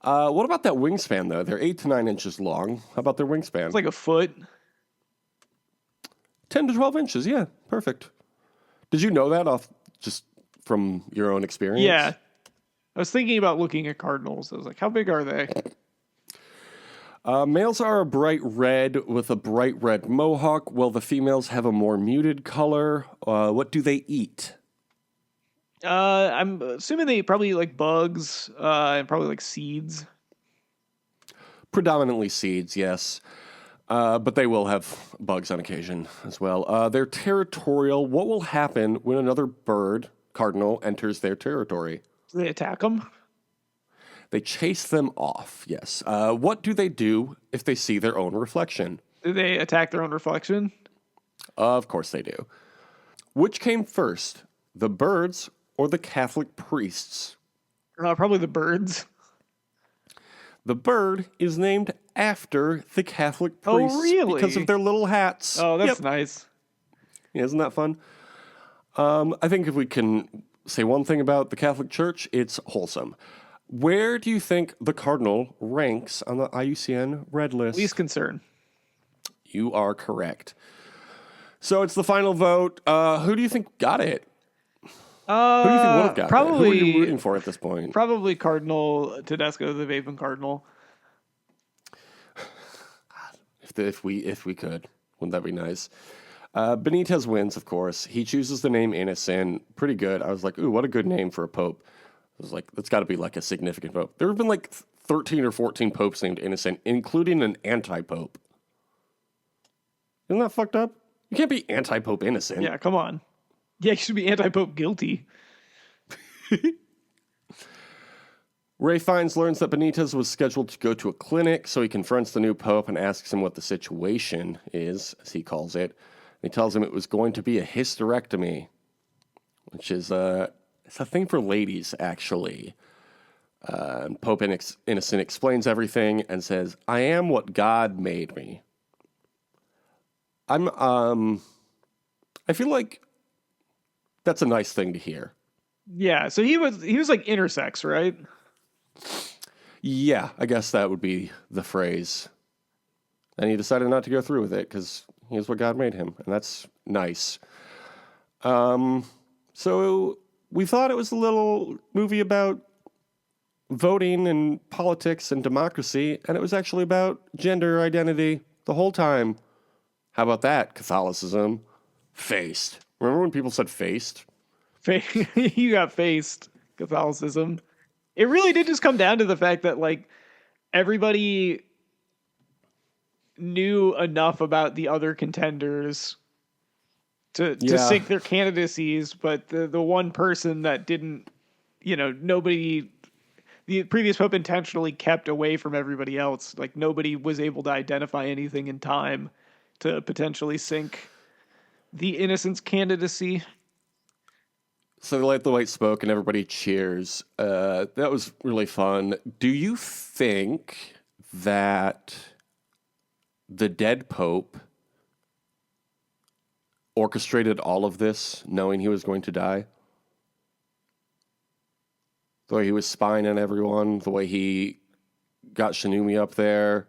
What about that wingspan though? They're 8 to 9 inches long. How about their wingspan? It's like a foot. 10 to 12 inches. Yeah, perfect. Did you know that off just from your own experience? Yeah. I was thinking about looking at cardinals. I was like, how big are they? Males are a bright red with a bright red mohawk, while the females have a more muted color. What do they eat? I'm assuming they probably eat like bugs and probably like seeds. Predominantly seeds, yes. But they will have bugs on occasion as well. They're territorial. What will happen when another bird, cardinal, enters their territory? Do they attack them? They chase them off, yes. What do they do if they see their own reflection? Do they attack their own reflection? Of course they do. Which came first, the birds or the Catholic priests? Probably the birds. The bird is named after the Catholic priests really? because of their little hats. Oh, that's Yep. nice. Yeah, isn't that fun? I think if we can say one thing about the Catholic Church, it's wholesome. Where do you think the cardinal ranks on the IUCN Red List? Least concern. You are correct. So it's the final vote. Who do you think got it? Who do you think would have got it? Who are you rooting for at this point? Probably Cardinal Tedesco, the Vaping Cardinal. If we could, wouldn't that be nice? Benitez wins, of course. He chooses the name Innocent. Pretty good. I was like, ooh, what a good name for a pope. I was like, that's got to be like a significant pope. There have been like 13 or 14 popes named Innocent, including an anti-pope. Isn't that fucked up? You can't be anti-pope innocent. Yeah, come on. Yeah, you should be anti-pope guilty. Ray Fiennes learns that Benitez was scheduled to go to a clinic, so he confronts the new pope and asks him what the situation is, as he calls it. And he tells him it was going to be a hysterectomy, which is it's a thing for ladies, actually. Pope Innocent explains everything and says, "I am what God made me." I feel like that's a nice thing to hear. Yeah, so he was like intersex, right? Yeah, I guess that would be the phrase. And he decided not to go through with it because he is what God made him, and that's nice. So we thought it was a little movie about voting and politics and democracy, and it was actually about gender identity the whole time. How about that, Catholicism? Faced. Remember when people said faced? You got faced, Catholicism. It really did just come down to the fact that, like, everybody knew enough about the other contenders to sink their candidacies, but the one person that didn't, nobody, the previous pope intentionally kept away from everybody else. Like, nobody was able to identify anything in time to potentially sink the Innocent's candidacy. So they light the white smoke and everybody cheers. That was really fun. Do you think that the dead pope orchestrated all of this knowing he was going to die? The way he was spying on everyone, the way he got Shinumi up there.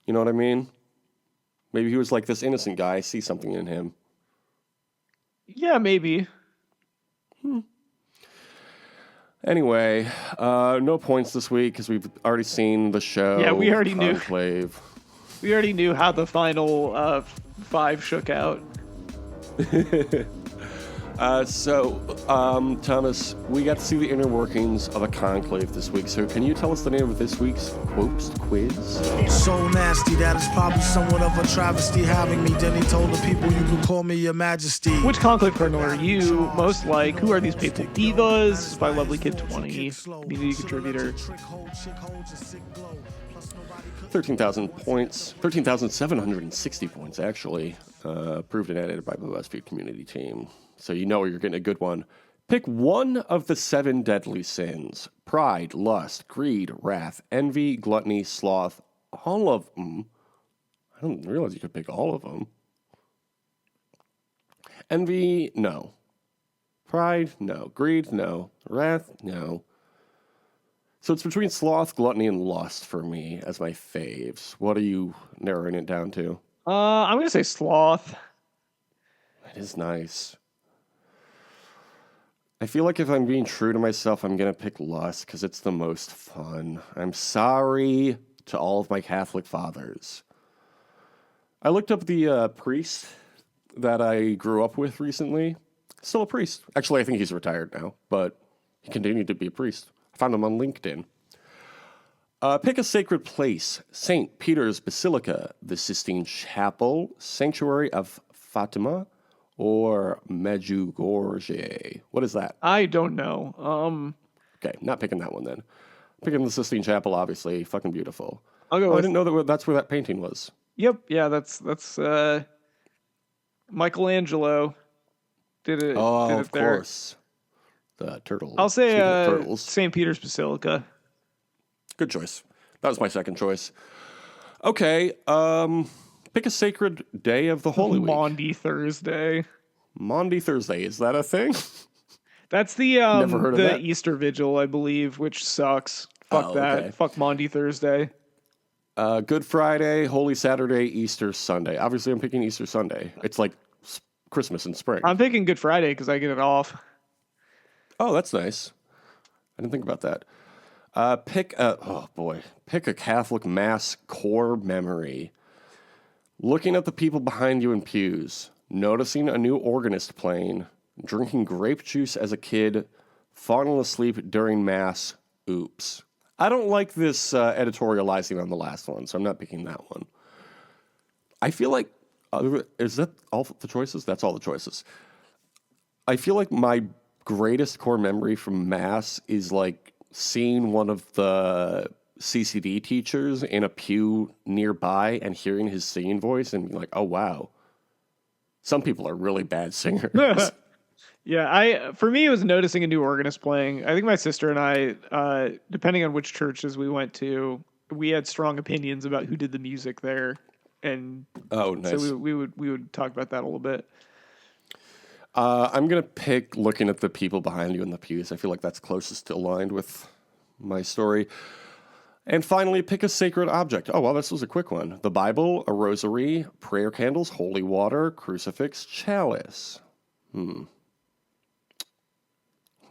You know what I mean? Maybe he was like this innocent guy. I see something in him. Yeah, maybe. Anyway, no points this week because we've already seen the show. Yeah, we already knew. Conclave. We already knew how the final 5 shook out. Thomas, we got to see the inner workings of a conclave this week. So can you tell us the name of this week's quotes quiz? So nasty that it's probably somewhat of a travesty having me. Then he told the people you can call me your majesty. Which conclave cardinal are you most like? Who are these papal divas? By Lovely Kid 20, community contributor. 13,000 points. 13,760 points, actually. Approved and edited by the BuzzFeed community team. So you know you're getting a good one. Pick one of the 7 deadly sins. Pride, lust, greed, wrath, envy, gluttony, sloth. All of them. I didn't realize you could pick all of them. Envy, no. Pride, no. Greed, no. Wrath, no. So it's between sloth, gluttony, and lust for me as my faves. What are you narrowing it down to? I'm going to say sloth. It is nice. I feel like if I'm being true to myself, I'm going to pick lust because it's the most fun. I'm sorry to all of my Catholic fathers. I looked up the priest that I grew up with recently. Still a priest. Actually, I think he's retired now, but he continued to be a priest. I found him on LinkedIn. Pick a sacred place. St. Peter's Basilica, the Sistine Chapel, Sanctuary of Fatima, or Medjugorje. What is that? I don't know. Okay, not picking that one then. Picking the Sistine Chapel, obviously. Fucking beautiful. I'll go I with... didn't know that's where that painting was. Yep, yeah, that's Michelangelo did it. Oh, did it of there. course. The turtle. I'll say Speaking of turtles. St. Peter's Basilica. Good choice. That was my second choice. Okay, pick a sacred day of the Holy Week. Maundy Thursday. Maundy Thursday, is that a thing? That's the Never heard of that. Easter Vigil, I believe, which sucks. Fuck that. Okay. Fuck Maundy Thursday. Good Friday, Holy Saturday, Easter Sunday. Obviously, I'm picking Easter Sunday. It's like Christmas in spring. I'm picking Good Friday because I get it off. Oh, that's nice. I didn't think about that. Pick a Catholic Mass core memory. Looking at the people behind you in pews, noticing a new organist playing, drinking grape juice as a kid, falling asleep during Mass. Oops. I don't like this editorializing on the last one, so I'm not picking that one. I feel like, is that all the choices? That's all the choices. I feel like my greatest core memory from Mass is like seeing one of the CCD teachers in a pew nearby and hearing his singing voice and being like, oh, wow. Some people are really bad singers. Yeah, for me, it was noticing a new organist playing. I think my sister and I, depending on which churches we went to, we had strong opinions about who did the music there. And oh, nice. So we would talk about that a little bit. I'm going to pick looking at the people behind you in the pews. I feel like that's closest aligned with my story. And finally, pick a sacred object. Oh, well, this was a quick one. The Bible, a rosary, prayer candles, holy water, crucifix, chalice.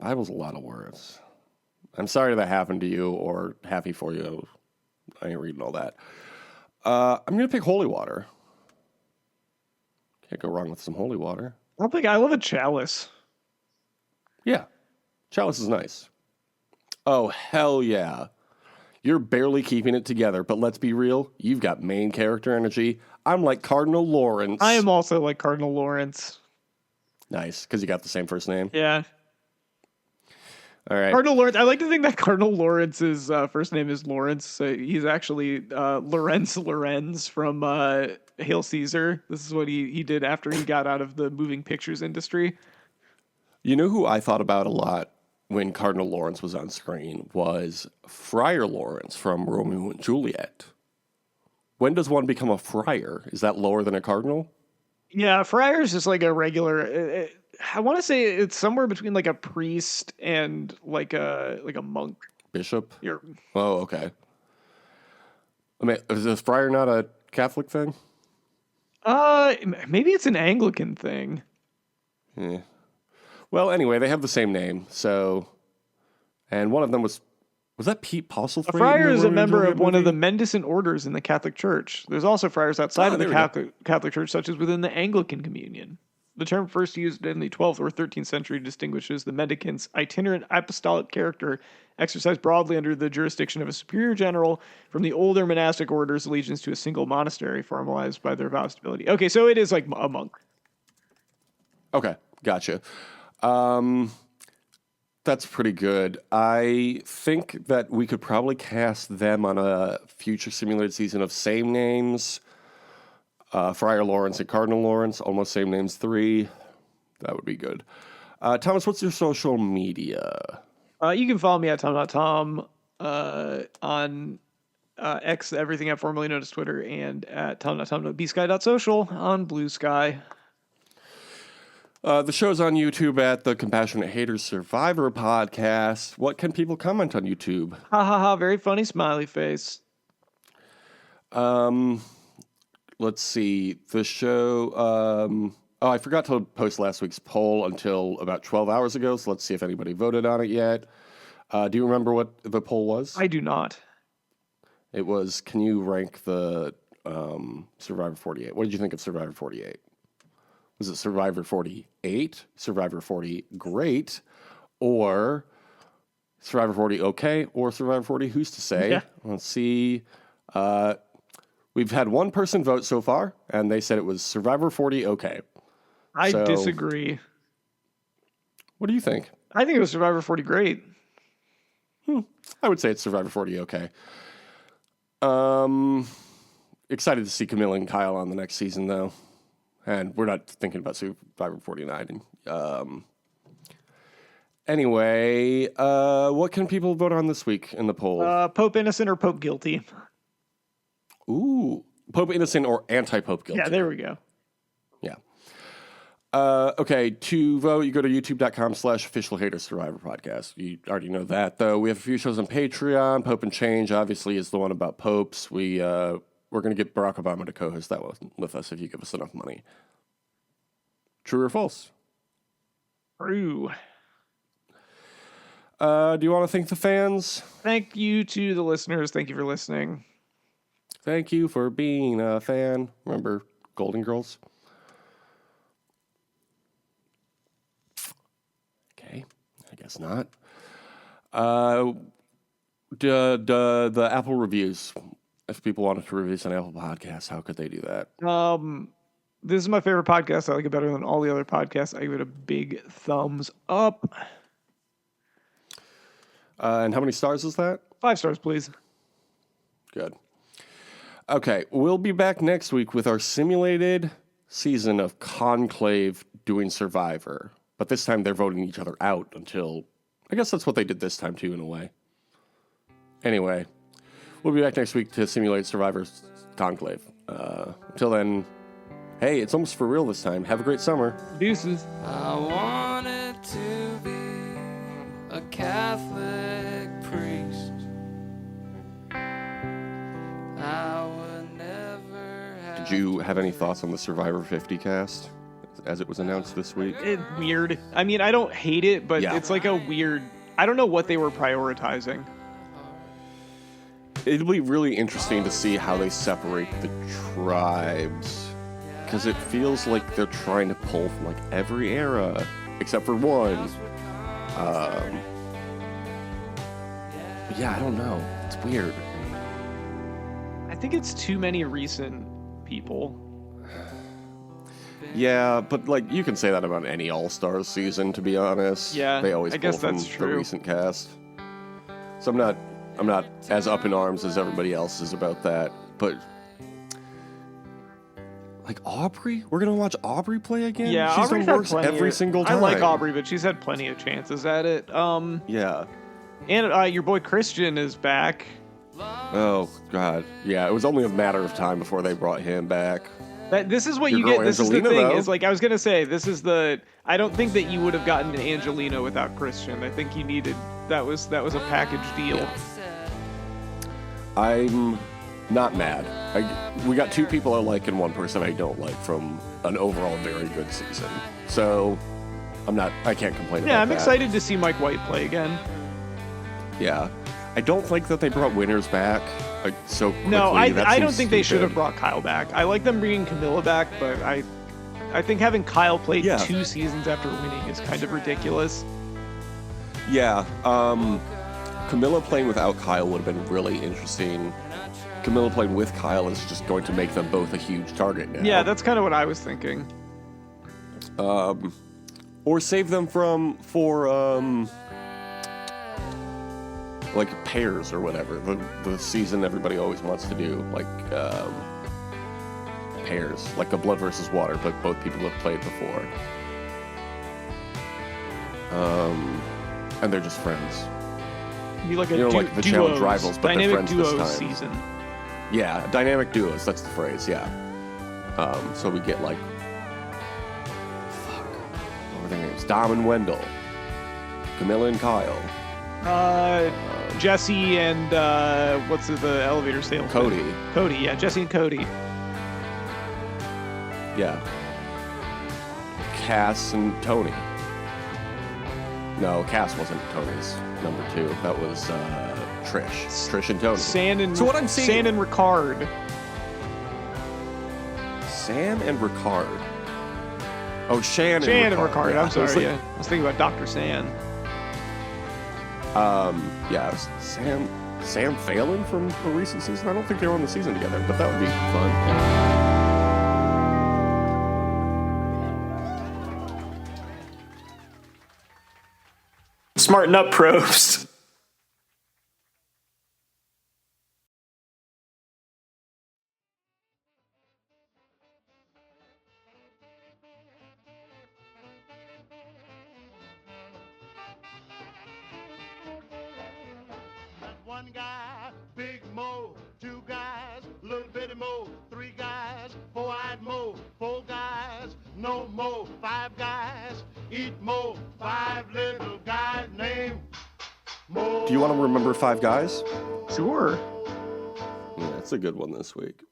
Bible's a lot of words. I'm sorry that happened to you or happy for you. I ain't reading all that. I'm going to pick holy water. Can't go wrong with some holy water. I love a chalice. Yeah. Chalice is nice. Oh, hell yeah. You're barely keeping it together, but let's be real. You've got main character energy. I'm like Cardinal Lawrence. I am also like Cardinal Lawrence. Nice, because you got the same first name. Yeah. All right. Cardinal Lawrence. I like to think that Cardinal Lawrence's first name is Lawrence. So he's actually Lorenz from Hail Caesar. This is what he did after he got out of the moving pictures industry. You know who I thought about a lot when Cardinal Lawrence was on screen was Friar Lawrence from Romeo and Juliet. When does one become a friar? Is that lower than a cardinal? Yeah, friar is just like a regular. I want to say it's somewhere between like a priest and like a monk. Bishop? You're, Oh, okay. I mean, is this friar not a Catholic thing? maybe it's an Anglican thing. Yeah. Well, anyway, they have the same name, so... And one of them was that Pete Postlethwaite? A friar is a member of one of the movie? Mendicant orders in the Catholic Church. There's also friars outside of the there we go. Catholic Church, such as within the Anglican Communion. The term first used in the 12th or 13th century distinguishes the mendicant's itinerant apostolic character exercised broadly under the jurisdiction of a superior general from the older monastic orders' allegiance to a single monastery, formalized by their vow of stability. Okay, so it is like a monk. Okay, gotcha. That's pretty good. I think that we could probably cast them on a future simulated season of Same Names. Friar Lawrence and Cardinal Lawrence, almost same names 3. That would be good. Thomas, what's your social media? You can follow me at tom.tom on X, everything at formerly known as Twitter, and at tom.tom.bsky.social on Blue Sky. The show's on YouTube at the Compassionate Haters Survivor podcast. What can people comment on YouTube? Ha ha ha, very funny smiley face. Let's see. The show... I forgot to post last week's poll until about 12 hours ago, so let's see if anybody voted on it yet. Do you remember what the poll was? I do not. It was, can you rank the Survivor 48? What did you think of Survivor 48? Was it Survivor 48, Survivor 40 great, or Survivor 40 okay, or Survivor 40 who's to say? Yeah. Let's see. We've had one person vote so far, and they said it was Survivor 40 okay. I So- disagree. What do you think? I think it was Survivor 40 great. I would say it's Survivor 40 okay. Excited to see Camille and Kyle on the next season, though. And we're not thinking about Survivor 49. Anyway, what can people vote on this week in the poll? Pope innocent or Pope guilty? Ooh, Pope innocent or anti-Pope guilty? Yeah, there we go. Yeah. Okay, to vote, you go to youtube.com/official haters survivor podcast. You already know that, though. We have a few shows on Patreon. Pope and Change, obviously, is the one about popes. We're going to get Barack Obama to co-host that one with us if you give us enough money. True or false? True. Do you want to thank the fans? Thank you to the listeners. Thank you for listening. Thank you for being a fan. Remember Golden Girls? Okay, I guess not. The Apple reviews. If people wanted to review this on Apple Podcasts, how could they do that? This is my favorite podcast. I like it better than all the other podcasts. I give it a big thumbs up. And how many stars is that? 5 stars, please. Good. Okay, we'll be back next week with our simulated season of Conclave doing Survivor. But this time they're voting each other out until... I guess that's what they did this time, too, in a way. Anyway, we'll be back next week to simulate Survivor's Conclave. Until then, hey, it's almost for real this time. Have a great summer. Deuces. I wanted to be a Catholic priest. I would never have. Did you have any thoughts on the Survivor 50 cast as it was announced this week? It's weird. I mean, I don't hate it, but Yeah. it's like a weird... I don't know what they were prioritizing. It'll be really interesting to see how they separate the tribes. Because it feels like they're trying to pull from like every era, except for one. But yeah, I don't know. It's weird. I think it's too many recent people. Yeah, but like you can say that about any All-Stars season, to be honest. Yeah, they always I pull guess from that's the true. recent cast. So I'm not as up in arms as everybody else is about that. But like Aubrey, we're gonna watch Aubrey play again. Yeah, she's Aubrey's done had works plenty every of- single time. I like Aubrey, but she's had plenty of chances at it. Yeah. And your boy Christian is back. Oh God. Yeah, it was only a matter of time before they brought him back. This is what Your you girl get. This Angelina, is the thing. though. Is like I was gonna say. This is the. I don't think that you would have gotten an Angelina without Christian. I think you needed. That was a package deal. I'm not mad. We got two people I like and one person I don't like from an overall very good season. So I can't complain about that. Yeah, I'm excited to see Mike White play again. Yeah. I don't like that they brought winners back so quickly. No, I That don't seems think they should have stupid. brought Kyle back. I like them bringing Camilla back, but I think having Kyle play Yeah. 2 seasons after winning is kind of ridiculous. Yeah. Camilla playing without Kyle would have been really interesting. Camilla playing with Kyle is just going to make them both a huge target now. Yeah, that's kind of what I was thinking. Or save them for like pairs or whatever. The season everybody always wants to do, like pairs, like a blood versus water, but both people have played before. And they're just friends. Be like a like the challenge rivals, but they're dynamic friends this duo time. season. Yeah, dynamic duos, that's the phrase, yeah. So we get like, what were their names? Dom and Wendell, Camilla and Kyle, Jesse and what's the elevator salesman? Cody. Yeah, Jesse and Cody. Yeah. Cass and Tony. No, Cass wasn't Tony's number 2. That was Trish. Trish and Tony. So what I'm seeing, San and Ricard. Sam and Ricard. Oh, Shan and Shan Ricard. and Ricard. Yeah. I'm sorry. Yeah, I was thinking about Dr. San. Yeah, it was Sam Phelan from a recent season. I don't think they were on the season together, but that would be fun. Smarten up, Probst. One guy, big Mo, 2 guys, little bitty Mo, 3 guys, 4-eyed Mo, 4 guys, no Mo, 5 guys, eat Mo, 5 little guys named Mo. Do you want to remember 5 guys? Sure. Yeah, that's a good one this week.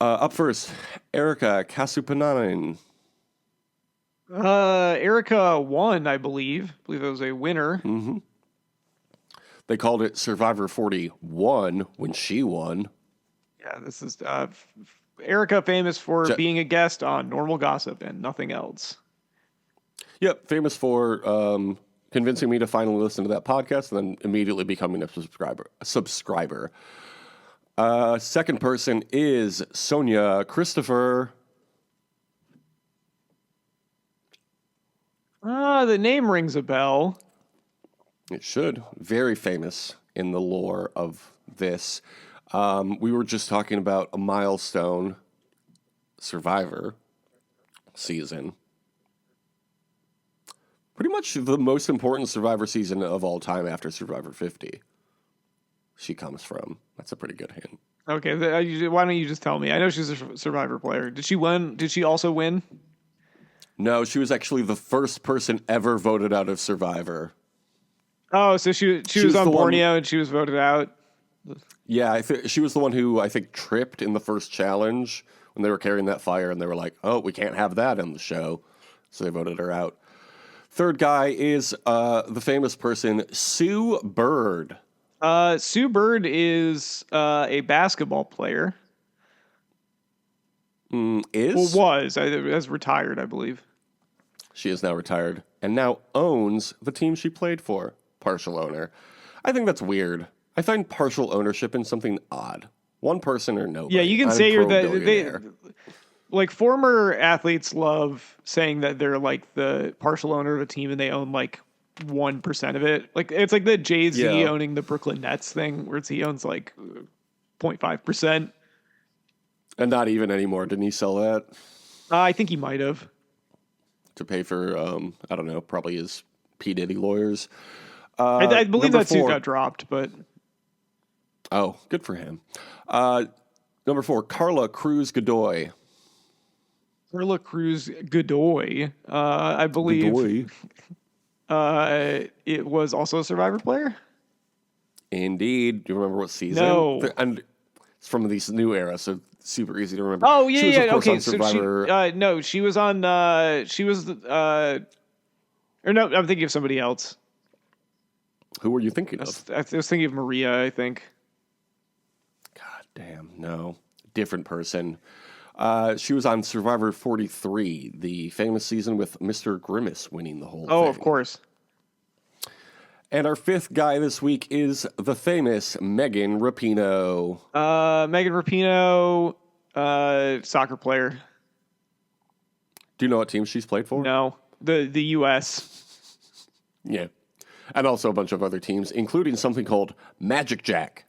Up first, Erica Kasupanainen. Erica won, I believe. I believe it was a winner. Mm-hmm. They called it Survivor 41 when she won. Yeah, this is Erica, famous for being a guest on Normal Gossip and nothing else. Yep, famous for convincing me to finally listen to that podcast and then immediately becoming a subscriber. Second person is Sonia Christopher. The name rings a bell. It should. Very famous in the lore of this. We were just talking about a milestone Survivor season. Pretty much the most important Survivor season of all time after Survivor 50. She comes from. That's a pretty good hint. Okay, why don't you just tell me? I know she's a Survivor player. Did she win? Did she also win? No, she was actually the first person ever voted out of Survivor. Oh, so she was on Borneo and she was voted out? Yeah, she was the one who, I think, tripped in the first challenge when they were carrying that fire, and they were like, oh, we can't have that on the show. So they voted her out. Third guy is the famous person, Sue Bird. Sue Bird is a basketball player. Is? Well, has retired, I believe. She is now retired and now owns the team she played for. Partial owner. I think that's weird. I find partial ownership in something odd. One person or nobody. Yeah, you can say you're like former athletes love saying that they're like the partial owner of a team and they own like 1% of it. Like it's like the Jay-Z owning the Brooklyn Nets thing where he owns like 0.5%. And not even anymore. Didn't he sell that? I think he might have. To pay for, I don't know, probably his P. Diddy lawyers. I believe that suit 4. got dropped, but... Oh, good for him. Number 4, Carla Cruz Godoy. Carla Cruz Godoy. I believe it was also a Survivor player. Indeed. Do you remember what season? No. And it's from these new era, so super easy to remember. Oh yeah, She was, of yeah. course, Okay, on Survivor. so no, she was on. She was. Or no, I'm thinking of somebody else. Who were you thinking of? I was thinking of Maria. I think. God damn, no. Different person. She was on Survivor 43, the famous season with Mr. Grimace winning the whole thing. Oh, of course. And our 5th guy this week is the famous Megan Rapinoe. Megan Rapinoe, soccer player. Do you know what team she's played for? No, the U.S. Yeah. And also a bunch of other teams, including something called Magic Jack.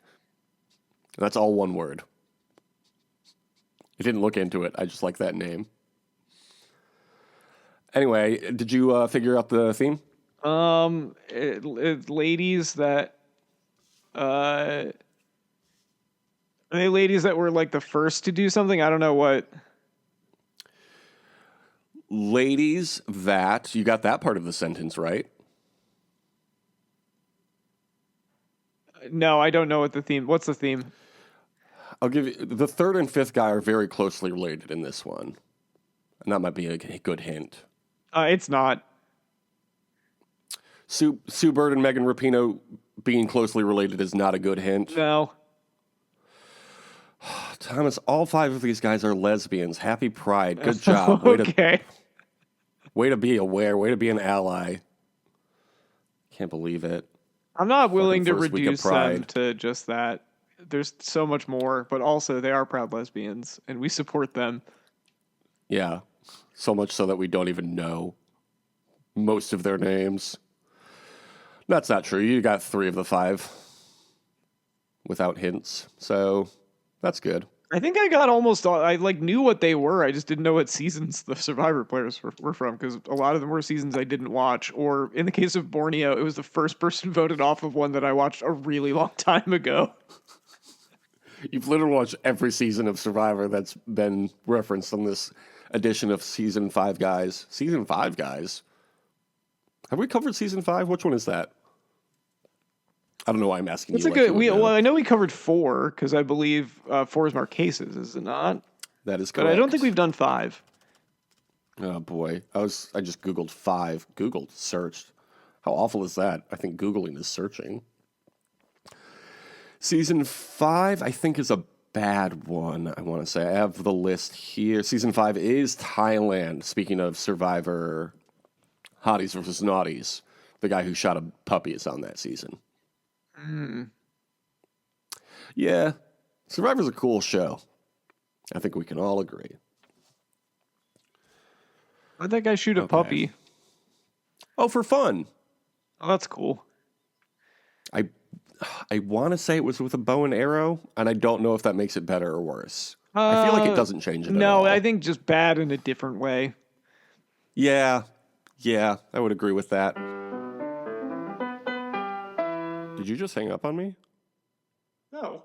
That's all one word. I didn't look into it. I just like that name. Anyway, did you figure out the theme? Ladies that, are they ladies that were like the first to do something? I don't know what. Ladies that, you got that part of the sentence right. No, I don't know what the theme. What's the theme? I'll give you, the 3rd and 5th guy are very closely related in this one. And that might be a good hint. It's not. Sue Bird and Megan Rapinoe being closely related is not a good hint. No. Thomas, all 5 of these guys are lesbians. Happy Pride. Good job. Okay. Way to be aware. Way to be an ally. Can't believe it. I'm not willing to Fucking first week of reduce them Pride. to just that. There's so much more, but also they are proud lesbians, and we support them. Yeah. So much so that we don't even know most of their names. That's not true. You got 3 of the 5 without hints. So that's good. I think I got almost all, I like knew what they were. I just didn't know what seasons the Survivor players were from, because a lot of them were seasons I didn't watch. Or in the case of Borneo, it was the first person voted off of one that I watched a really long time ago. You've literally watched every season of Survivor that's been referenced on this edition of Season 5 Guys. Season 5 Guys? Have we covered Season 5? Which one is that? I don't know why I'm asking It's you. a good. You would know. Well, I know we covered 4 because I believe 4 is Marquesas, is it not? That is correct. But I don't think we've done 5. Oh boy, I just Googled 5. Googled, searched. How awful is that? I think Googling is searching. Season 5, I think, is a bad one, I want to say. I have the list here. Season 5 is Thailand. Speaking of Survivor, Hotties versus Naughties. The guy who shot a puppy is on that season. Yeah, Survivor's a cool show. I think we can all agree. Why'd that guy shoot a puppy? Oh, for fun. Oh, that's cool. I want to say it was with a bow and arrow, and I don't know if that makes it better or worse. I feel like it doesn't change it at all. No, I think just bad in a different way. Yeah, I would agree with that. Did you just hang up on me? No.